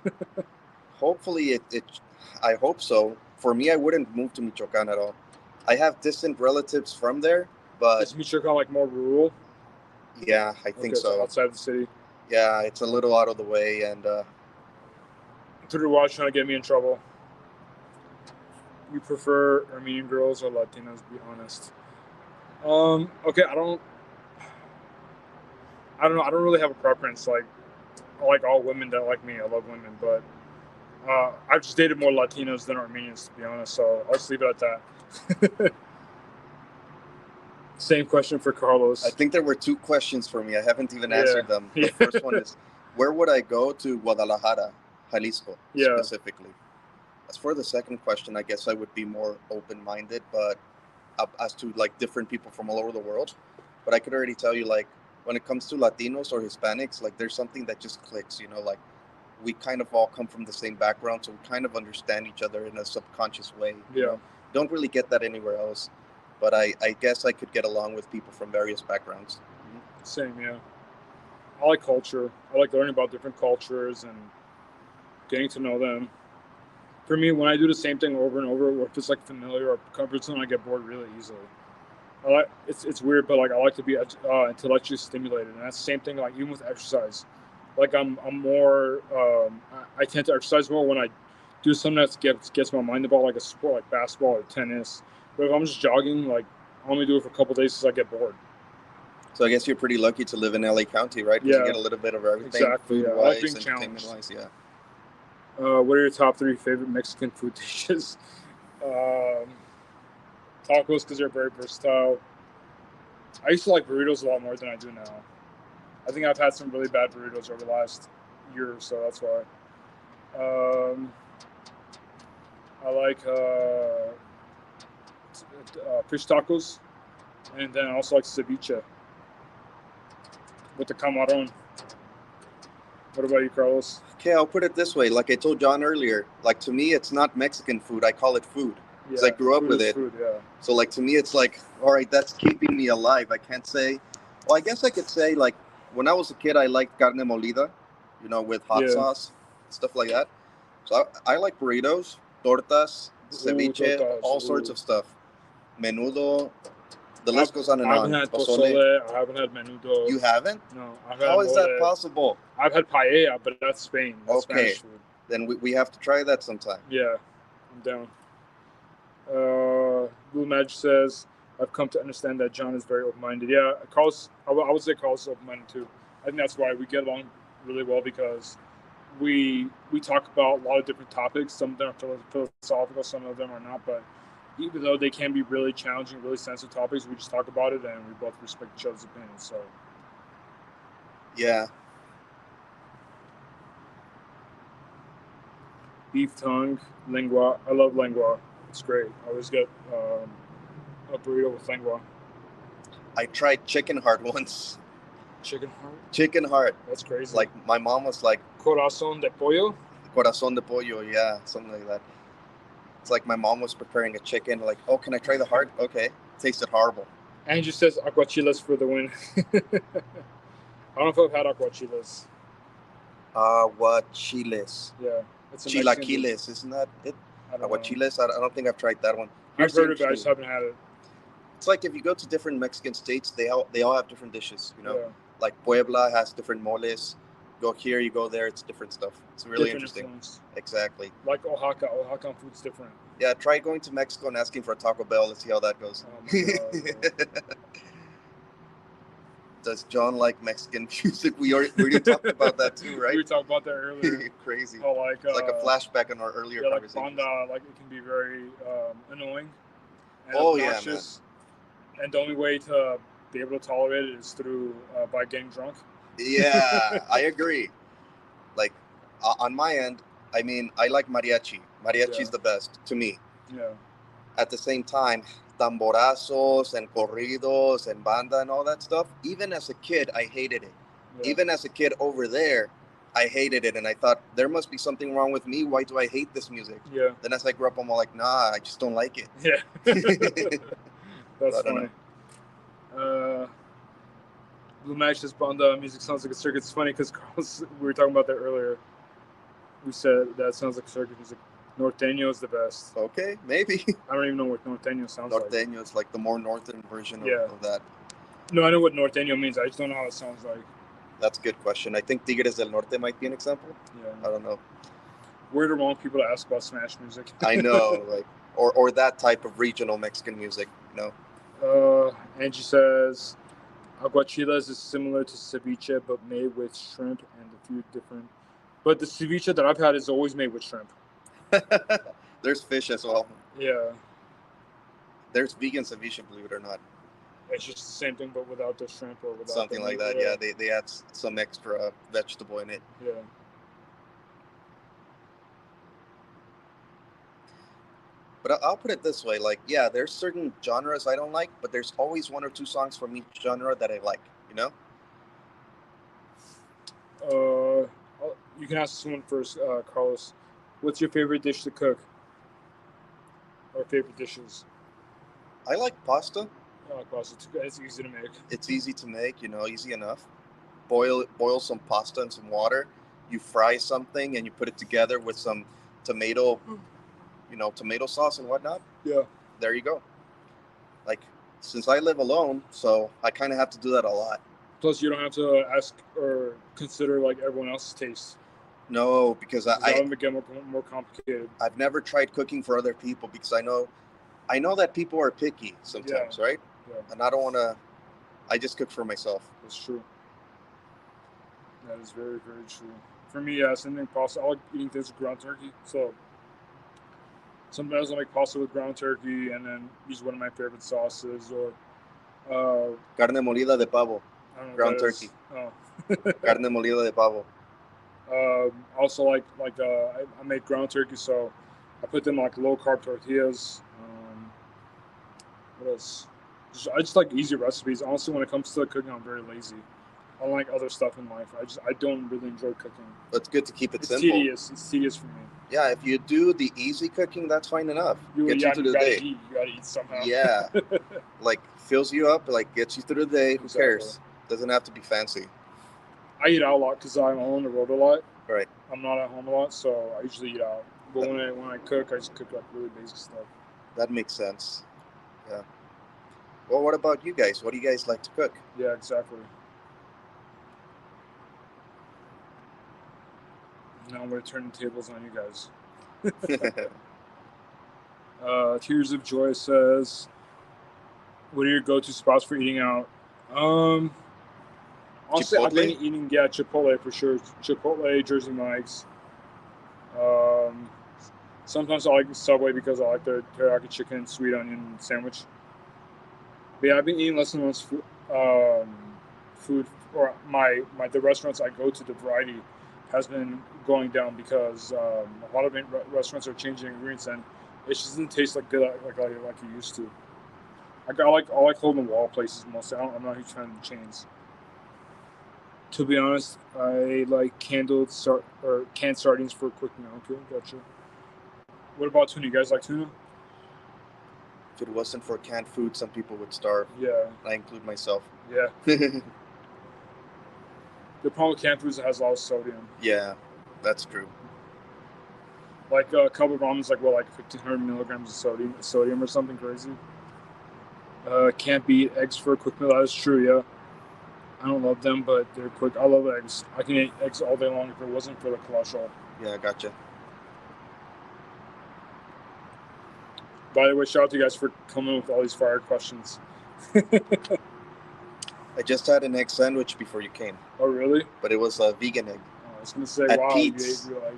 Hopefully I hope so. For me, I wouldn't move to Michoacan at all. I have distant relatives from there, but is Michoacan like more rural? Yeah, I think so. Outside the city. Yeah, it's a little out of the way, and Through the Watch trying to get me in trouble. You prefer Armenian girls or Latinas? Be honest. Okay, I don't know. I don't really have a preference. Like, I like all women that like me. I love women, but I've just dated more Latinos than Armenians, to be honest. So I'll just leave it at that. Same question for Carlos. I think there were 2 questions for me. I haven't even answered them. The first one is, where would I go to Guadalajara, Jalisco, specifically? As for the second question, I guess I would be more open-minded, but as to like different people from all over the world. But I could already tell you, like, when it comes to Latinos or Hispanics, like, there's something that just clicks, like, we kind of all come from the same background, so we kind of understand each other in a subconscious way. Yeah. Don't really get that anywhere else. But I guess I could get along with people from various backgrounds. Same, yeah. I like culture. I like learning about different cultures and getting to know them. For me, when I do the same thing over and over, or if it's like familiar or comfort zone, I get bored really easily. It's weird, but like I like to be intellectually stimulated, and that's the same thing. Like even with exercise, like I'm more I tend to exercise more when I do something that gets my mind about like a sport like basketball or tennis. But if I'm just jogging, like I only do it for a couple of days because I get bored. So I guess you're pretty lucky to live in LA County, right? Because you get a little bit of everything. Exactly. Food-wise, entertainment-wise, yeah. What are your top 3 favorite Mexican food dishes? Tacos, because they're very versatile. I used to like burritos a lot more than I do now. I think I've had some really bad burritos over the last year or so. That's why. I like fish tacos, and then I also like ceviche with the camarón. What about you, Carlos? Okay, I'll put it this way. Like I told John earlier, like to me, it's not Mexican food. I call it food. Because I grew up with it. Food, yeah. So like to me, it's like, all right, that's keeping me alive. I can't say, well, I guess I could say like when I was a kid, I liked carne molida, with hot sauce, stuff like that. So I like burritos, tortas, ceviche, all sorts of stuff. Menudo. The list goes on and on. I haven't had pozole. I haven't had menudo. You haven't? No. How is that possible? I've had paella, but that's Spain. That's Spanish food. Then we have to try that sometime. Yeah, I'm down. Blue Magic says, I've come to understand that John is very open-minded. Yeah, Carlos, I would say Carlos is open-minded too. I think that's why we get along really well, because we talk about a lot of different topics. Some of them are philosophical, some of them are not, but even though they can be really challenging, really sensitive topics, we just talk about it and we both respect each other's opinions. So, yeah. Beef tongue, lengua. I love lengua. It's great. I always get a burrito with lengua. I tried chicken heart once. Chicken heart? Chicken heart. That's crazy. Like my mom was like, corazón de pollo? Corazón de pollo, yeah, something like that. It's like my mom was preparing a chicken, like, oh, can I try the heart? Okay. It tasted horrible. Andrew says aguachiles for the win. I don't know if I've had aguachiles. Aguachiles. Yeah. Chilaquiles, isn't that it? Aguachiles? I don't think I've tried that one. I've heard of it, I just haven't had it. It's like if you go to different Mexican states, they all have different dishes, Yeah. Like Puebla has different moles. Go here, you go there, it's different stuff. It's really interesting. Influence. Exactly. Like Oaxacan food's different. Yeah, try going to Mexico and asking for a Taco Bell. Let's see how that goes. Oh my God, Does John like Mexican music? We already talked about that too, right? We talked about that earlier. Crazy. Oh, it's like a flashback on our earlier conversation. Like banda, like it can be very annoying and obnoxious. And the only way to be able to tolerate it is through by getting drunk. Yeah, I agree. Like on my end, I mean, I like mariachi. Mariachi's Yeah. the best to me. Yeah. At the same time, tamborazos and corridos and banda and all that stuff, even as a kid, I hated it. Yeah. Even as a kid over there, I hated it. And I thought, there must be something wrong with me. Why do I hate this music? Yeah. Then as I grew up, I'm all like, nah, I just don't like it. Yeah. That's I don't funny. Blue Matches Banda music sounds like a circuit. It's funny because Carlos, we were talking about that earlier. We said that sounds like circuit music. Norteño is the best. Okay, maybe. I don't even know what Norteño sounds like. Norteño is like the more northern version Yeah. of that. No, I know what Norteño means. I just don't know how it sounds like. That's a good question. I think Tigres del Norte might be an example. Yeah. I don't know. We're the wrong people to ask about Smash music. I know, like, or that type of regional Mexican music, you know. Angie says, aguachilas is similar to ceviche, but made with shrimp and a few different. But the ceviche that I've had is always made with shrimp. There's fish as well. Yeah. There's vegan ceviche, believe it or not. It's just the same thing, but without the shrimp or without something like that. Yeah, they add some extra vegetable in it. Yeah. But I'll put it this way, like, yeah, there's certain genres I don't like, but there's always one or two songs from each genre that I like, you know? You can ask someone first, Carlos. What's your favorite dish to cook? Or favorite dishes? I like pasta. I like pasta. It's easy to make. It's easy to make, you know, easy enough. Boil some pasta and some water. You fry something and you put it together with some tomato sauce and whatnot. Yeah. There you go. Like, since I live alone, so I kind of have to do that a lot. Plus, you don't have to ask or consider like everyone else's taste. No, because that would get more complicated. I've never tried cooking for other people because I know that people are picky sometimes, right? Yeah. And I don't want to. I just cook for myself. That's true. That is very, very true. For me, yeah, same thing. Pasta. I like eating things with ground turkey. So sometimes I'll make pasta with ground turkey and then use one of my favorite sauces or carne molida de pavo. I don't know ground turkey. Oh. Carne molida de pavo. Also, I make ground turkey, so I put them like low carb tortillas. What else? I just like easy recipes. Honestly, when it comes to cooking, I'm very lazy. Unlike other stuff in life, I don't really enjoy cooking. It's good to keep it simple. It's tedious for me. Yeah, if you do the easy cooking, that's fine enough. Get you through the day. You gotta eat somehow. Yeah, like fills you up, like gets you through the day. Who cares? Doesn't have to be fancy. I eat out a lot because I'm on the road a lot. Right. I'm not at home a lot, so I usually eat out. But when I cook, I just cook like really basic stuff. That makes sense. Yeah. Well, what about you guys? What do you guys like to cook? Yeah, exactly. Now I'm going to turn the tables on you guys. Tears of Joy says, what are your go-to spots for eating out? Honestly, I've been eating, Chipotle for sure. Chipotle, Jersey Mike's. Sometimes I like Subway because I like their teriyaki chicken sweet onion sandwich. But yeah, I've been eating less and less food, or the restaurants I go to, the variety has been going down because a lot of restaurants are changing ingredients and it just doesn't taste like good like it used to. I like hole in the wall places mostly. I'm not a huge fan of the chains. To be honest, I like canned sardines for a quick meal. Okay, gotcha. What about tuna? You guys like tuna? If it wasn't for canned food, some people would starve. Yeah. I include myself. Yeah. The problem with canned food is it has a lot of sodium. Yeah, that's true. Like a cup of ramen is like 1,500 milligrams of sodium or something crazy. Can't beat eggs for a quick meal. That is true, yeah. I don't love them, but they're quick. I love eggs. I can eat eggs all day long if it wasn't for the cholesterol. Yeah, gotcha. By the way, shout out to you guys for coming with all these fire questions. I just had an egg sandwich before you came. Oh, really? But it was a vegan egg. Oh, I was going to say, at wow, Pete's. you're like,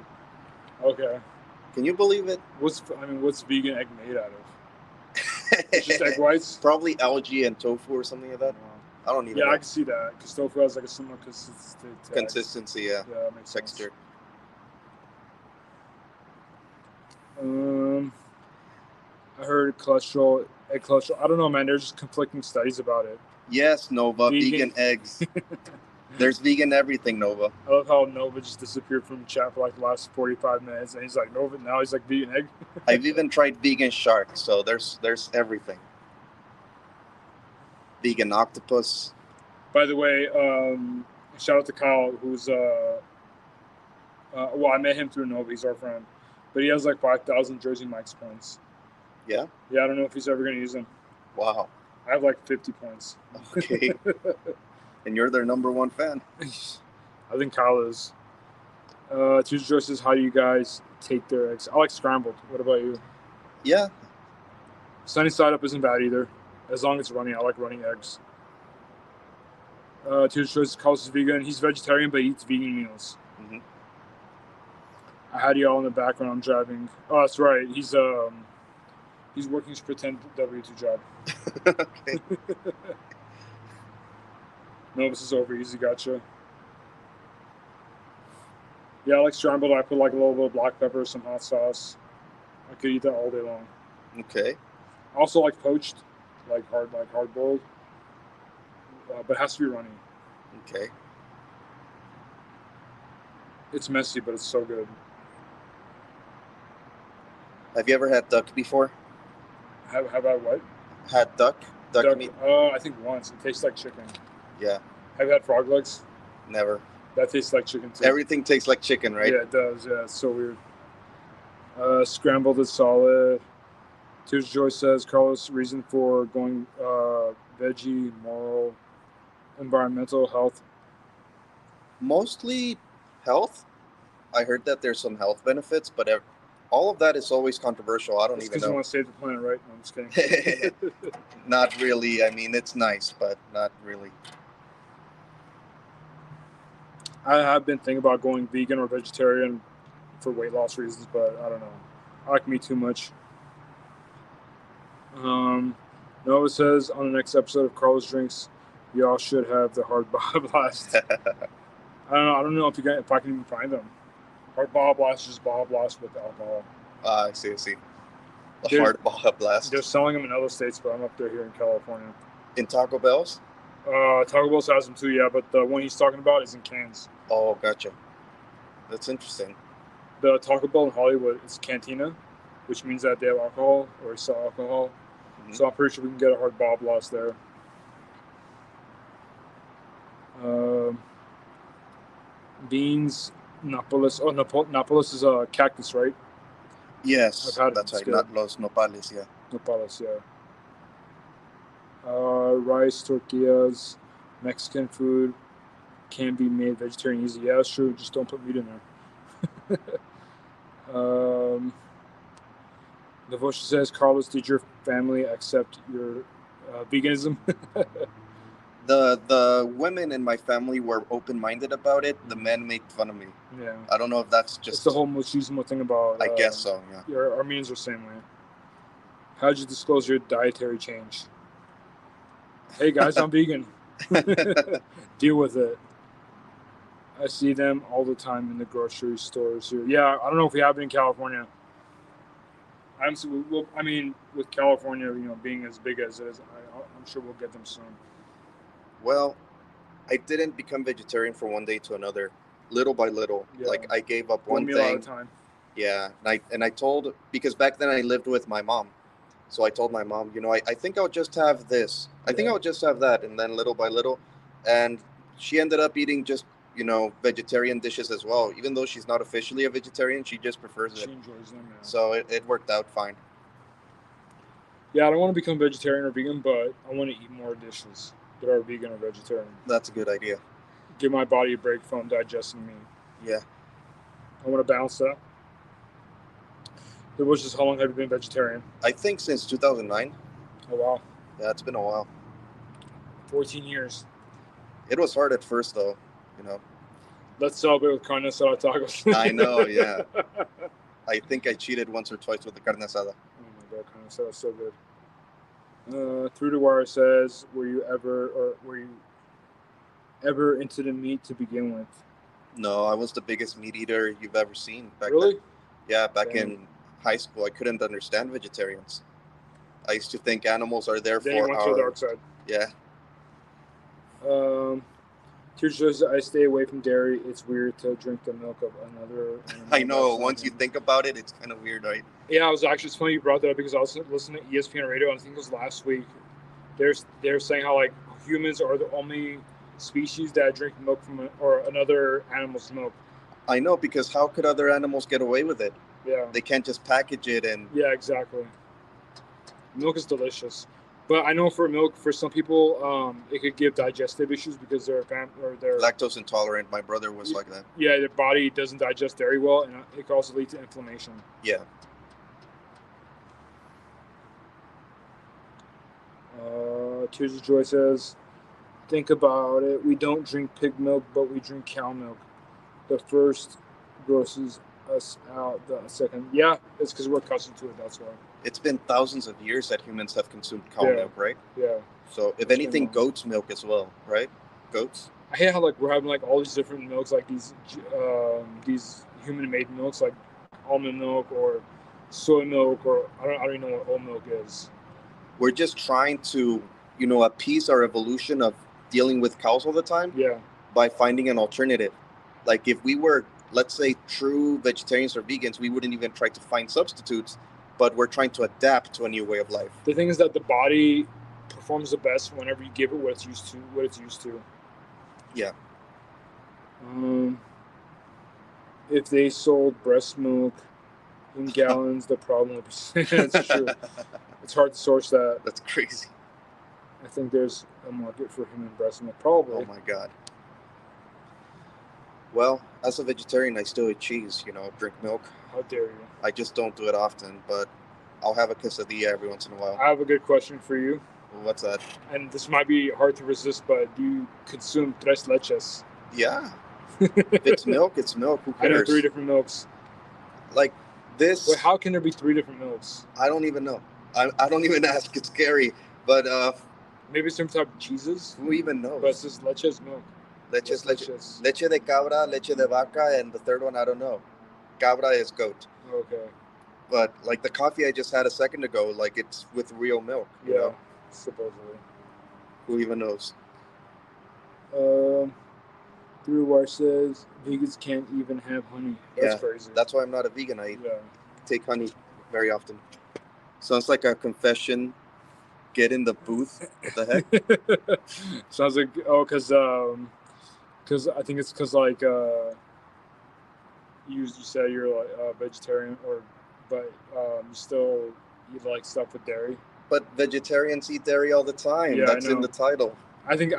okay. Can you believe it? What's vegan egg made out of? It's just egg whites? Probably algae and tofu or something like that. I don't even Yeah, know. I can see that because tofu has like a similar consistency. To eggs. Consistency, yeah. Yeah, that makes Texture. sense. I heard egg cholesterol. I don't know, man. There's just conflicting studies about it. Yes, Nova, vegan eggs. There's vegan everything, Nova. I love how Nova just disappeared from chat for like the last 45 minutes, and he's like Nova. Now he's like vegan egg. I've even tried vegan shark, so there's everything. Vegan octopus. By the way, shout out to Kyle, who's well, I met him through Nova. He's our friend, but he has like 5,000 Jersey Mike's points. Yeah. Yeah, I don't know if he's ever gonna use them. Wow. I have like 50 points. Okay. And you're their #1 fan. I think Kyle is. Tuesday Joy says, how do you guys take their eggs? I like scrambled. What about you? Yeah. Sunny side up isn't bad either. As long as it's running, I like running eggs. Tuesday Joy says, Carlos is vegan. He's vegetarian, but he eats vegan meals. Mm-hmm. I had y'all in the background. I'm driving. Oh, that's right. He's working his pretend W2 job. Okay. No, this is over. Easy, gotcha. Yeah, I like scrambled. I put like a little bit of black pepper, some hot sauce. I could eat that all day long. Okay. I also like poached, like hard boiled, but it has to be runny. Okay. It's messy, but it's so good. Have you ever had duck before? How about what? Had duck? Duck meat? I think once. It tastes like chicken. Yeah. Have you had frog legs? Never. That tastes like chicken too. Everything tastes like chicken, right? Yeah, it does. Yeah, it's so weird. Scrambled is solid. Tuesday Joy says, Carlos, reason for going veggie, moral, environmental, health. Mostly health. I heard that there's some health benefits, but all of that is always controversial. I don't even Because know. you want to save the planet, right? No, I'm just kidding. Not really. I mean, it's nice, but not really. I have been thinking about going vegan or vegetarian for weight loss reasons, but I don't know. I like meat too much. Nova says on the next episode of Carlos Drinks, y'all should have the hard Baja Blast. I don't know if I can even find them. Hard Baja Blast is just Baja Blast with alcohol. I see. The hard Baja Blast. They're selling them in other states, but I'm up there here in California. In Taco Bell's? Taco Bell has them too, yeah, but the one he's talking about is in cans. Oh, gotcha. That's interesting. The Taco Bell in Hollywood is Cantina, which means that they have alcohol or sell alcohol. Mm-hmm. So I'm pretty sure we can get a hard Baja Blast there. Beans, Napoles. Oh, Napoles is a cactus, right? Yes, I've had that's right. good. Not los nopales, yeah. Nopales, yeah. Rice, tortillas, Mexican food can be made vegetarian easy. Yeah, that's true. Just don't put meat in there. Devotion says, Carlos, did your family accept your veganism? The women in my family were open-minded about it. The men made fun of me. Yeah. I don't know if that's just... It's the whole machismo thing about... I guess so, yeah. Your Armenians are the same way. How'd you disclose your dietary change? Hey, guys, I'm vegan. Deal with it. I see them all the time in the grocery stores here. Yeah, I don't know if we have it in California. I mean, with California, being as big as it is, I'm sure we'll get them soon. Well, I didn't become vegetarian from one day to another. Little by little. Yeah. Like, I gave up one thing. Meal at a time. Yeah, and I told, because back then I lived with my mom. So I told my mom, I think I'll just have this. I think I'll just have that. And then little by little. And she ended up eating just, vegetarian dishes as well. Even though she's not officially a vegetarian, she just prefers it. She enjoys them, yeah. So it worked out fine. Yeah, I don't want to become vegetarian or vegan, but I want to eat more dishes that are vegan or vegetarian. That's a good idea. Give my body a break from digesting meat. Yeah. I want to balance that. How long have you been vegetarian? I think since 2009. Oh, wow. Yeah, it's been a while. 14 years. It was hard at first, though, Let's celebrate with carne asada tacos. I know, yeah. I think I cheated once or twice with the carne asada. Oh, my God, carne asada is so good. Through the Wire says, were you ever into the meat to begin with? No, I was the biggest meat eater you've ever seen back Really? then. Yeah, back Dang. in high school, I couldn't understand vegetarians. I used to think animals are there Then you for went to the our. dark side. Yeah, Teacher says I stay away from dairy. It's weird to drink the milk of another animal. I know. That's Once you something. think about it, it's kind of weird, right? Yeah, I was actually. It's funny you brought that up because I was listening to ESPN radio. And I think it was last week. They're saying how like humans are the only species that drink milk from or another animal's milk. I know, because how could other animals get away with it? Yeah. They can't just package it and. Yeah, exactly. Milk is delicious, but I know for milk, for some people, it could give digestive issues because they're Lactose intolerant. My brother was like that. Yeah, their body doesn't digest dairy well, and it can also lead to inflammation. Yeah. Tears of Joy says, think about it. We don't drink pig milk, but we drink cow milk. The first grosses us out. The second, yeah, it's because we're accustomed to it. That's why. It's been thousands of years that humans have consumed cow Yeah. milk, right? Yeah. So if That's anything, been long. goat's milk as well, right? Goats. I hate how like we're having like all these different milks, like these human-made milks, like almond milk or soy milk, or I don't even know what oat milk is. We're just trying to, appease our evolution of dealing with cows all the time Yeah. by finding an alternative. Like if we were, let's say, true vegetarians or vegans, we wouldn't even try to find substitutes, but we're trying to adapt to a new way of life. The thing is that the body performs the best whenever you give it what it's used to. Yeah. If they sold breast milk in gallons, the problem would be. That's true. It's hard to source that. That's crazy. I think there's a market for human breast milk, probably. Oh my God. Well, as a vegetarian, I still eat cheese, drink milk. How dare you? I just don't do it often, but I'll have a quesadilla every once in a while. I have a good question for you. What's that? And this might be hard to resist, but do you consume tres leches? Yeah. If it's milk, it's milk. Who I know cares? 3 different milks. Like this. Wait, how can there be 3 different milks? I don't even know. I don't even ask. It's scary. But Maybe some type of cheeses? who even knows? But it's just leches milk. Leche de cabra, leche de vaca, and the third one, I don't know. Cabra is goat. Okay. But like the coffee I just had a second ago, like it's with real milk. You know? Supposedly. Who even knows? Through Wire says vegans can't even have honey. That's crazy. That's why I'm not a vegan. I Yeah. take honey very often. Sounds like a confession. Get in the booth. What the heck? Sounds like because I think it's because like you said you're like vegetarian but you still eat like stuff with dairy. But vegetarians eat dairy all the time. Yeah, That's I know. in the title. I think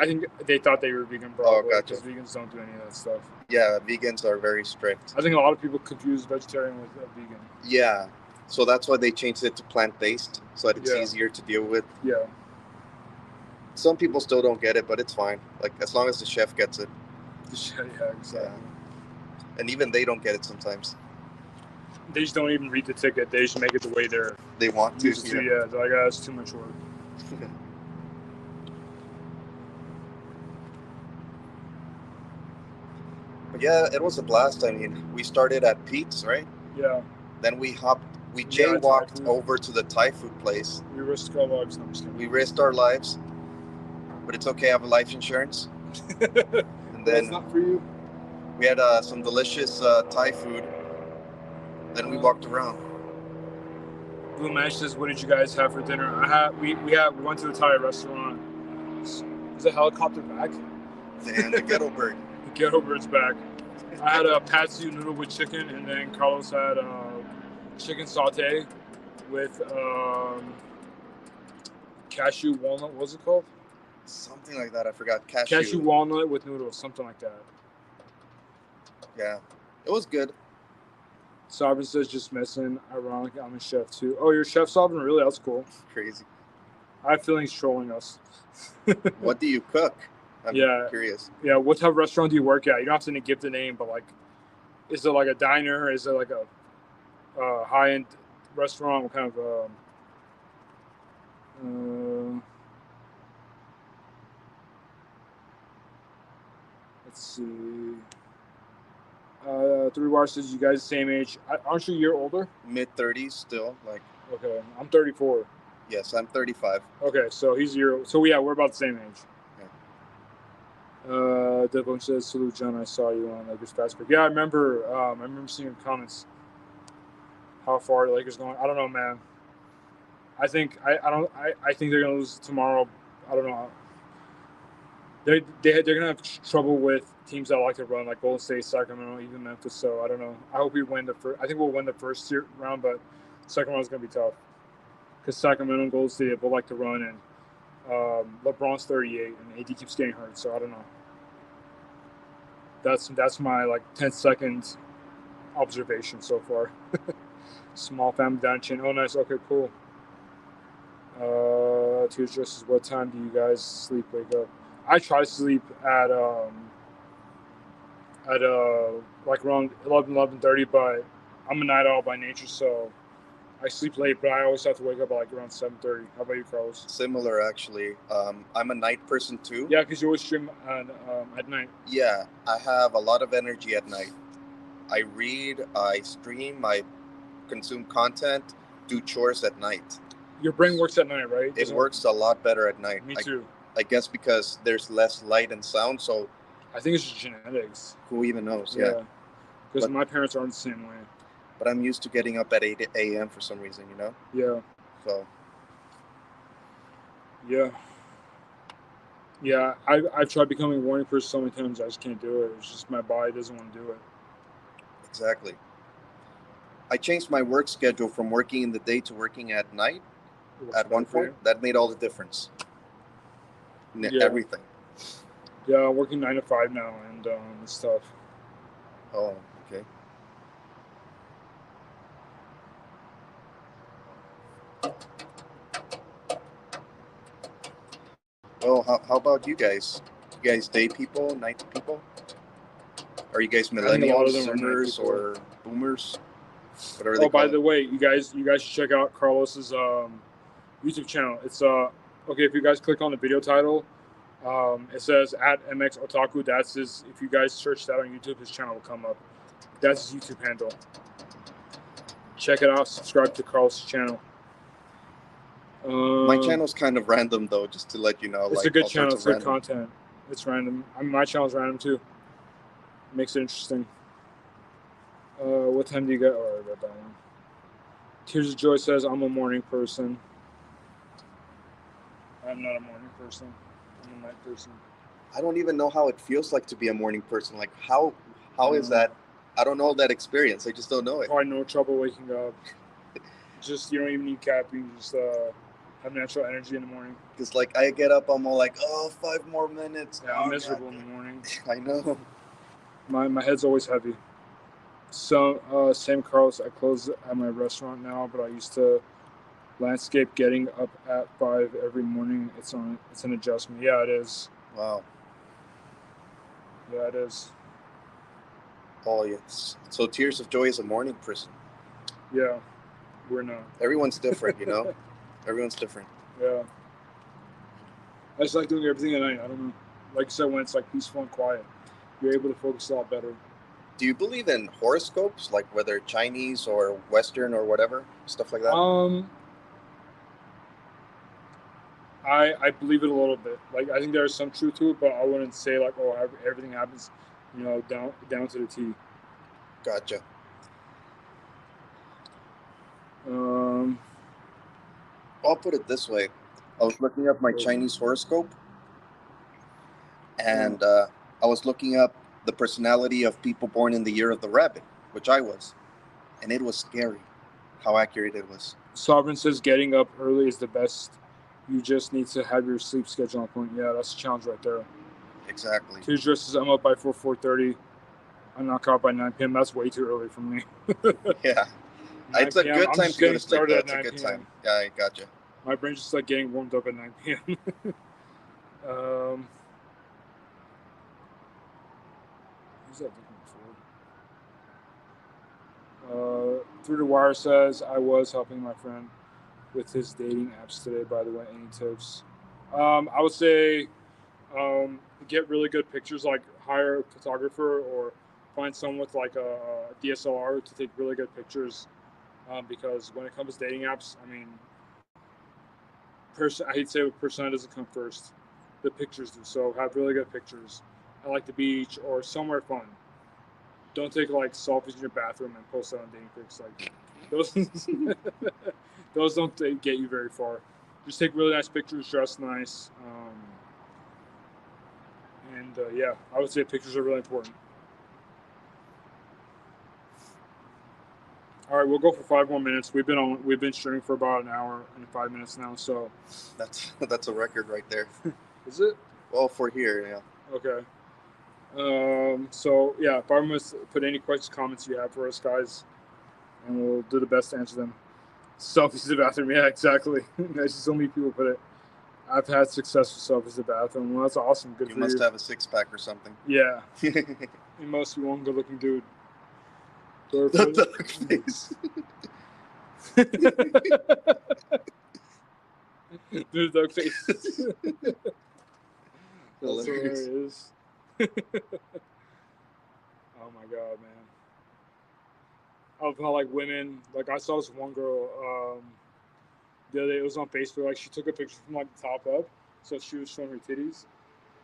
they thought they were vegan, probably. Gotcha. Because vegans don't do any of that stuff. Yeah, vegans are very strict. I think a lot of people confuse vegetarian with vegan. Yeah, so that's why they changed it to plant-based, so that it's Yeah. easier to deal with. Yeah. Some people still don't get it, but it's fine. Like as long as the chef gets it, Yeah, exactly. and even they don't get it sometimes. They just don't even read the ticket. They just make it the way they're They want to. used to. Yeah, they're like, oh, it's too much work. But yeah, it was a blast. I mean, we started at Pete's, right? Yeah. Then we Yeah, jaywalked Thai food. over to the Thai food place. We risk our lives. No, I'm just We risked our lives, but it's okay. I have a life insurance. kidding. And That's then not for you. we had some delicious Thai food. Then we walked around. Blue Mesh says, "What did you guys have for dinner?" We went to the Thai restaurant. Is the helicopter back? And the ghetto bird. The ghetto bird's back. I had a patsu noodle with chicken, and then Carlos had chicken saute with cashew walnut. What was it called? Something like that. I forgot. Cashew. Cashew walnut with noodles, something like that. Yeah, it was good. Sovereign says just missing. Ironic, I'm a chef too. Oh, you're a chef, Sovereign? Really? That's cool. Crazy. I have feelings trolling us. What do you cook? I'm Yeah. curious. Yeah, what type of restaurant do you work at? You don't have to give the name, but like, is it like a diner? Is it like a high-end restaurant? What kind of Let's see. Three Wire says you guys the same age. Aren't you a year older? Mid-30s still. Like, Okay, I'm 34. yes, I'm 35. Okay, so he's a year. So yeah, we're about the same age. Devon says, "Salute, John. I saw you on Lakers Fast Break." Yeah, I remember. I remember seeing in comments how far the Lakers going. I don't know, man. I think I think they're gonna lose tomorrow. I don't know. They're gonna have trouble with teams that like to run, like Golden State, Sacramento, even Memphis. So I don't know. I hope we win the first. I think we'll win the first round, but second round is gonna be tough because Sacramento and Golden State both like to run, and LeBron's 38, and AD keeps getting hurt. So I don't know. That's my like 10-second observation so far. Small family down chin. Oh, nice. Okay, cool. Tears just says, what time do you guys sleep, wake up? I try to sleep at like around 11:30, but I'm a night owl by nature, so I sleep late, but I always have to wake up at like around 7:30. How about you, Carlos? Similar, actually. I'm a night person too. Yeah, because you always stream at night. Yeah, I have a lot of energy at night. I read, I stream, I consume content, do chores at night. Your brain works at night, right? It works a lot better at night. Me too. I guess because there's less light and sound, so I think it's just genetics. Who even knows? Yeah. Because my parents aren't the same way. But I'm used to getting up at 8 a.m. for some reason, you know? Yeah. So. Yeah. Yeah, I've tried becoming a morning person so many times, I just can't do it. It's just my body doesn't want to do it. Exactly. I changed my work schedule from working in the day to working at night at one point. That made all the difference. Yeah. Everything. Yeah, I'm working 9 to 5 now, and it's tough. Oh, okay. Well, how about you guys? You guys day people, night people? Are you guys millennials, Zoomers, or boomers? What are they by the way, you guys should check out Carlos's YouTube channel. It's okay, if you guys click on the video title, it says @MX Otaku. That's his. If you guys search that on YouTube, his channel will come up. That's his YouTube handle. Check it out. Subscribe to Carlos's channel. My channel's kind of random though, just to let you know. It's like, a good channel. It's good content. It's random. I mean, my channel's random too. Makes it interesting. What time do you get? Oh, I got that one. Tears of Joy says, I'm a morning person. I'm not a morning person. I'm a night person. I don't even know how it feels like to be a morning person. Like, how is that? I don't know that experience. I just don't know it. Probably no trouble waking up. Just, you don't even need caffeine. Just have natural energy in the morning. Because, like, I get up, I'm all like, 5 more minutes. Yeah, I'm miserable in the morning. I know. My head's always heavy. So, same Carlos, I close at my restaurant now, but I used to landscape getting up at 5 every morning. It's an adjustment. Yeah, it is. Wow. Yeah, it is. Oh, yes. So Tears of Joy is a morning person. Yeah, we're not. Everyone's different, you know? Everyone's different. Yeah. I just like doing everything at night. I don't know. Like I said, when it's like peaceful and quiet, you're able to focus a lot better. Do you believe in horoscopes, like whether Chinese or Western or whatever, stuff like that? I believe it a little bit. Like, I think there's some truth to it, but I wouldn't say like, everything happens, down to the T. Gotcha. I'll put it this way. I was looking up my Chinese horoscope, and I was looking up the personality of people born in the year of the rabbit, which I was, and it was scary how accurate it was. Sovereign says getting up early is the best. You just need to have your sleep schedule on point. Yeah, that's a challenge right there. Exactly. Tuesday says I'm up by 4:30. I knock out by 9 p.m. That's way too early for me. Yeah. It's a good time to go to sleep. That's a good time. Yeah, I gotcha. My brain's just like getting warmed up at 9 p.m. Who's that looking for? Through the Wire says, I was helping my friend. with his dating apps today, by the way. Any tips? I would say get really good pictures, like hire a photographer or find someone with like a DSLR to take really good pictures. Because when it comes to dating apps, I mean, I hate to say it, personality doesn't come first. The pictures do. So have really good pictures at like the beach or somewhere fun. Don't take like selfies in your bathroom and post it on dating pics. Like those, those don't get you very far. Just take really nice pictures, dress nice, and yeah, I would say pictures are really important. All right, we'll go for 5 more minutes. We've been streaming for about an hour and 5 minutes now. So that's a record right there. is it? Well, for here, yeah. Okay. So yeah, 5 minutes. Put any questions, comments you have for us, guys, and we'll do the best to answer them. Selfies in the bathroom. Yeah, exactly. That's just so many people put it. I've had success with selfies in the bathroom. Well, that's awesome. Good You for must you. have a 6-pack or something. Yeah. You must be one good-looking dude. The duck face. Dude, duck face. That's Hilarious. hilarious. Oh my god, man. I love how like women, like I saw this one girl the other day. It was on Facebook. Like she took a picture from like the top up, so she was showing her titties.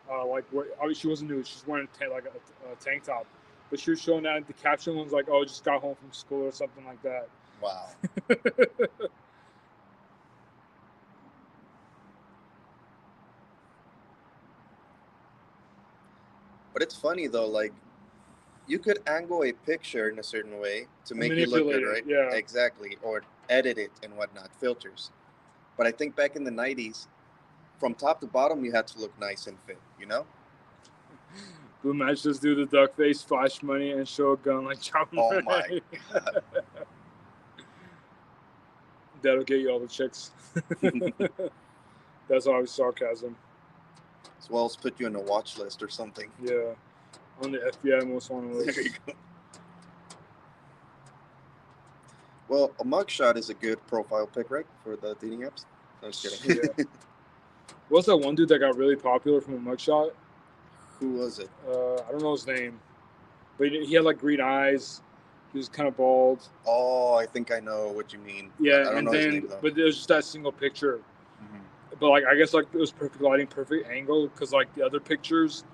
Like obviously she wasn't nude. She was wearing a tank top, but she was showing that. The caption was like, "Oh, just got home from school" or something like that. Wow. But it's funny though, like you could angle a picture in a certain way to make you look good, right? Yeah. Exactly. Or edit it and whatnot, filters. But I think back in the 90s, from top to bottom, you had to look nice and fit, you know? Blue Match just do the duck face, flash money, and show a gun like John Oh Ray. my God. That'll get you all the chicks. That's always sarcasm. As well as put you on a watch list or something. Yeah. On the FBI most wanted list. There you go. Well, a mugshot is a good profile pic, right? For the dating apps? I'm just kidding. Yeah. What's that one dude that got really popular from a mugshot? Who was it? I don't know his name. But he had like green eyes. He was kind of bald. Oh, I think I know what you mean. Yeah, I don't know his name, though. But it was just that single picture. Mhm. But like I guess like it was perfect lighting, perfect angle, because like the other pictures,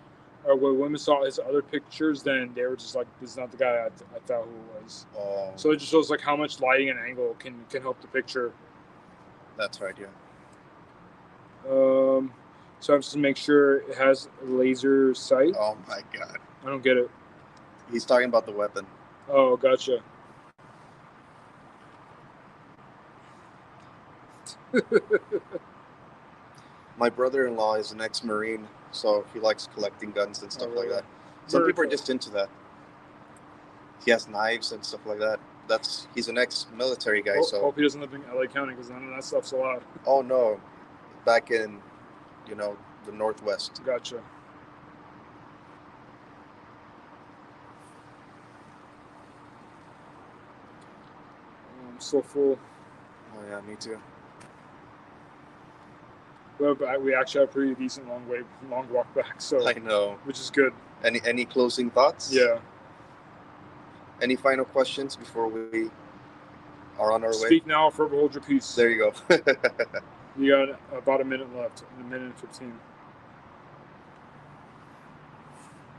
or when women saw his other pictures, then they were just like, "This is not the guy I thought who it was." Oh, So it just shows like how much lighting and angle can help the picture. that's right, yeah. So I have to make sure it has laser sight. Oh my God. I don't get it. He's talking about the weapon. Oh, gotcha. My brother-in-law is an ex-Marine, so he likes collecting guns and stuff like that. Some Very people are cool. just into that. He has knives and stuff like that. He's an ex-military guy, so. Hope he doesn't live in LA County because none of that stuff's allowed. Oh no, back in, the Northwest. Gotcha. I'm so full. Oh yeah, me too. But we actually had a pretty decent long walk back, so I know. which is good. Any closing thoughts? Yeah. Any final questions before we are on our way? Speak now, or forever hold your peace. There you go. You got about a minute left. A minute and 15.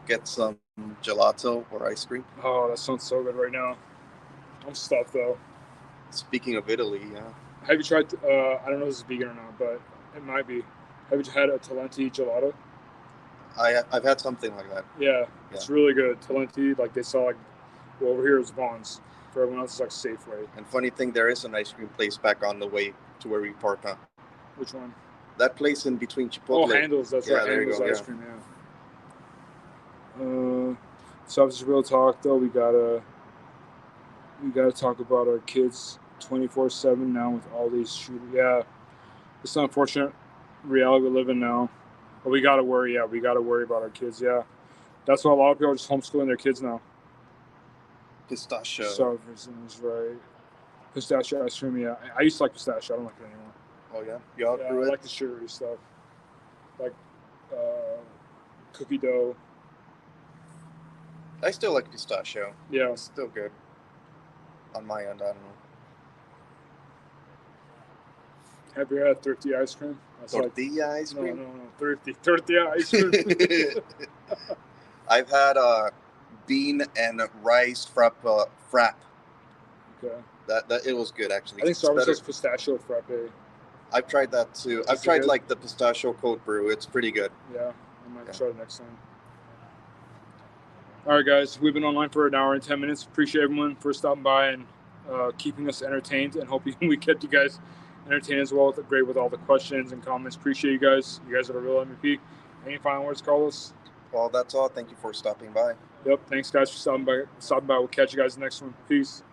Get some gelato or ice cream. Oh, that sounds so good right now. I'm stuffed though. Speaking of Italy, yeah. Have you tried? I don't know if this is vegan or not, but it might be. Have you had a Talenti gelato? I've had something like that. Yeah, it's really good. Talenti, like they sell like, well, over here is Vaughn's. For everyone else, it's like Safeway. And funny thing, there is an ice cream place back on the way to where we park, huh? Which one? That place in between Chipotle. Oh, Handles. That's right. there you Handles go, ice cream. Yeah. So obviously, real talk though. We gotta talk about our kids 24/7 now with all these shootings. Yeah, it's an unfortunate reality we live in now. But we gotta worry. Yeah, we gotta worry about our kids. Yeah, that's why a lot of people are just homeschooling their kids now. Pistachio. Sarverson is right. Pistachio ice cream, yeah. I used to like pistachio. I don't like it anymore. Oh yeah, you Yeah, outgrew I it. like the sugary stuff, like cookie dough. I still like pistachio. Yeah, It's still good. On my end, I don't know. have you had thrifty ice cream? That's Tortilla ice no, cream. no, thrifty ice cream. I've had bean and rice frap. Okay, That it was good actually. I think It's Starbucks better. has pistachio frappe. I've tried that too. I've it tried good? like the pistachio cold brew. It's pretty good. Yeah, I might Yeah. try it next time. All right, guys, we've been online for an hour and 10 minutes. Appreciate everyone for stopping by and keeping us entertained, and hoping we kept you guys entertained as well. Great with all the questions and comments. Appreciate you guys. You guys are the real MVP. Any final words, Carlos? Well, that's all. Thank you for stopping by. Yep. Thanks, guys, for stopping by. We'll catch you guys in the next one. Peace.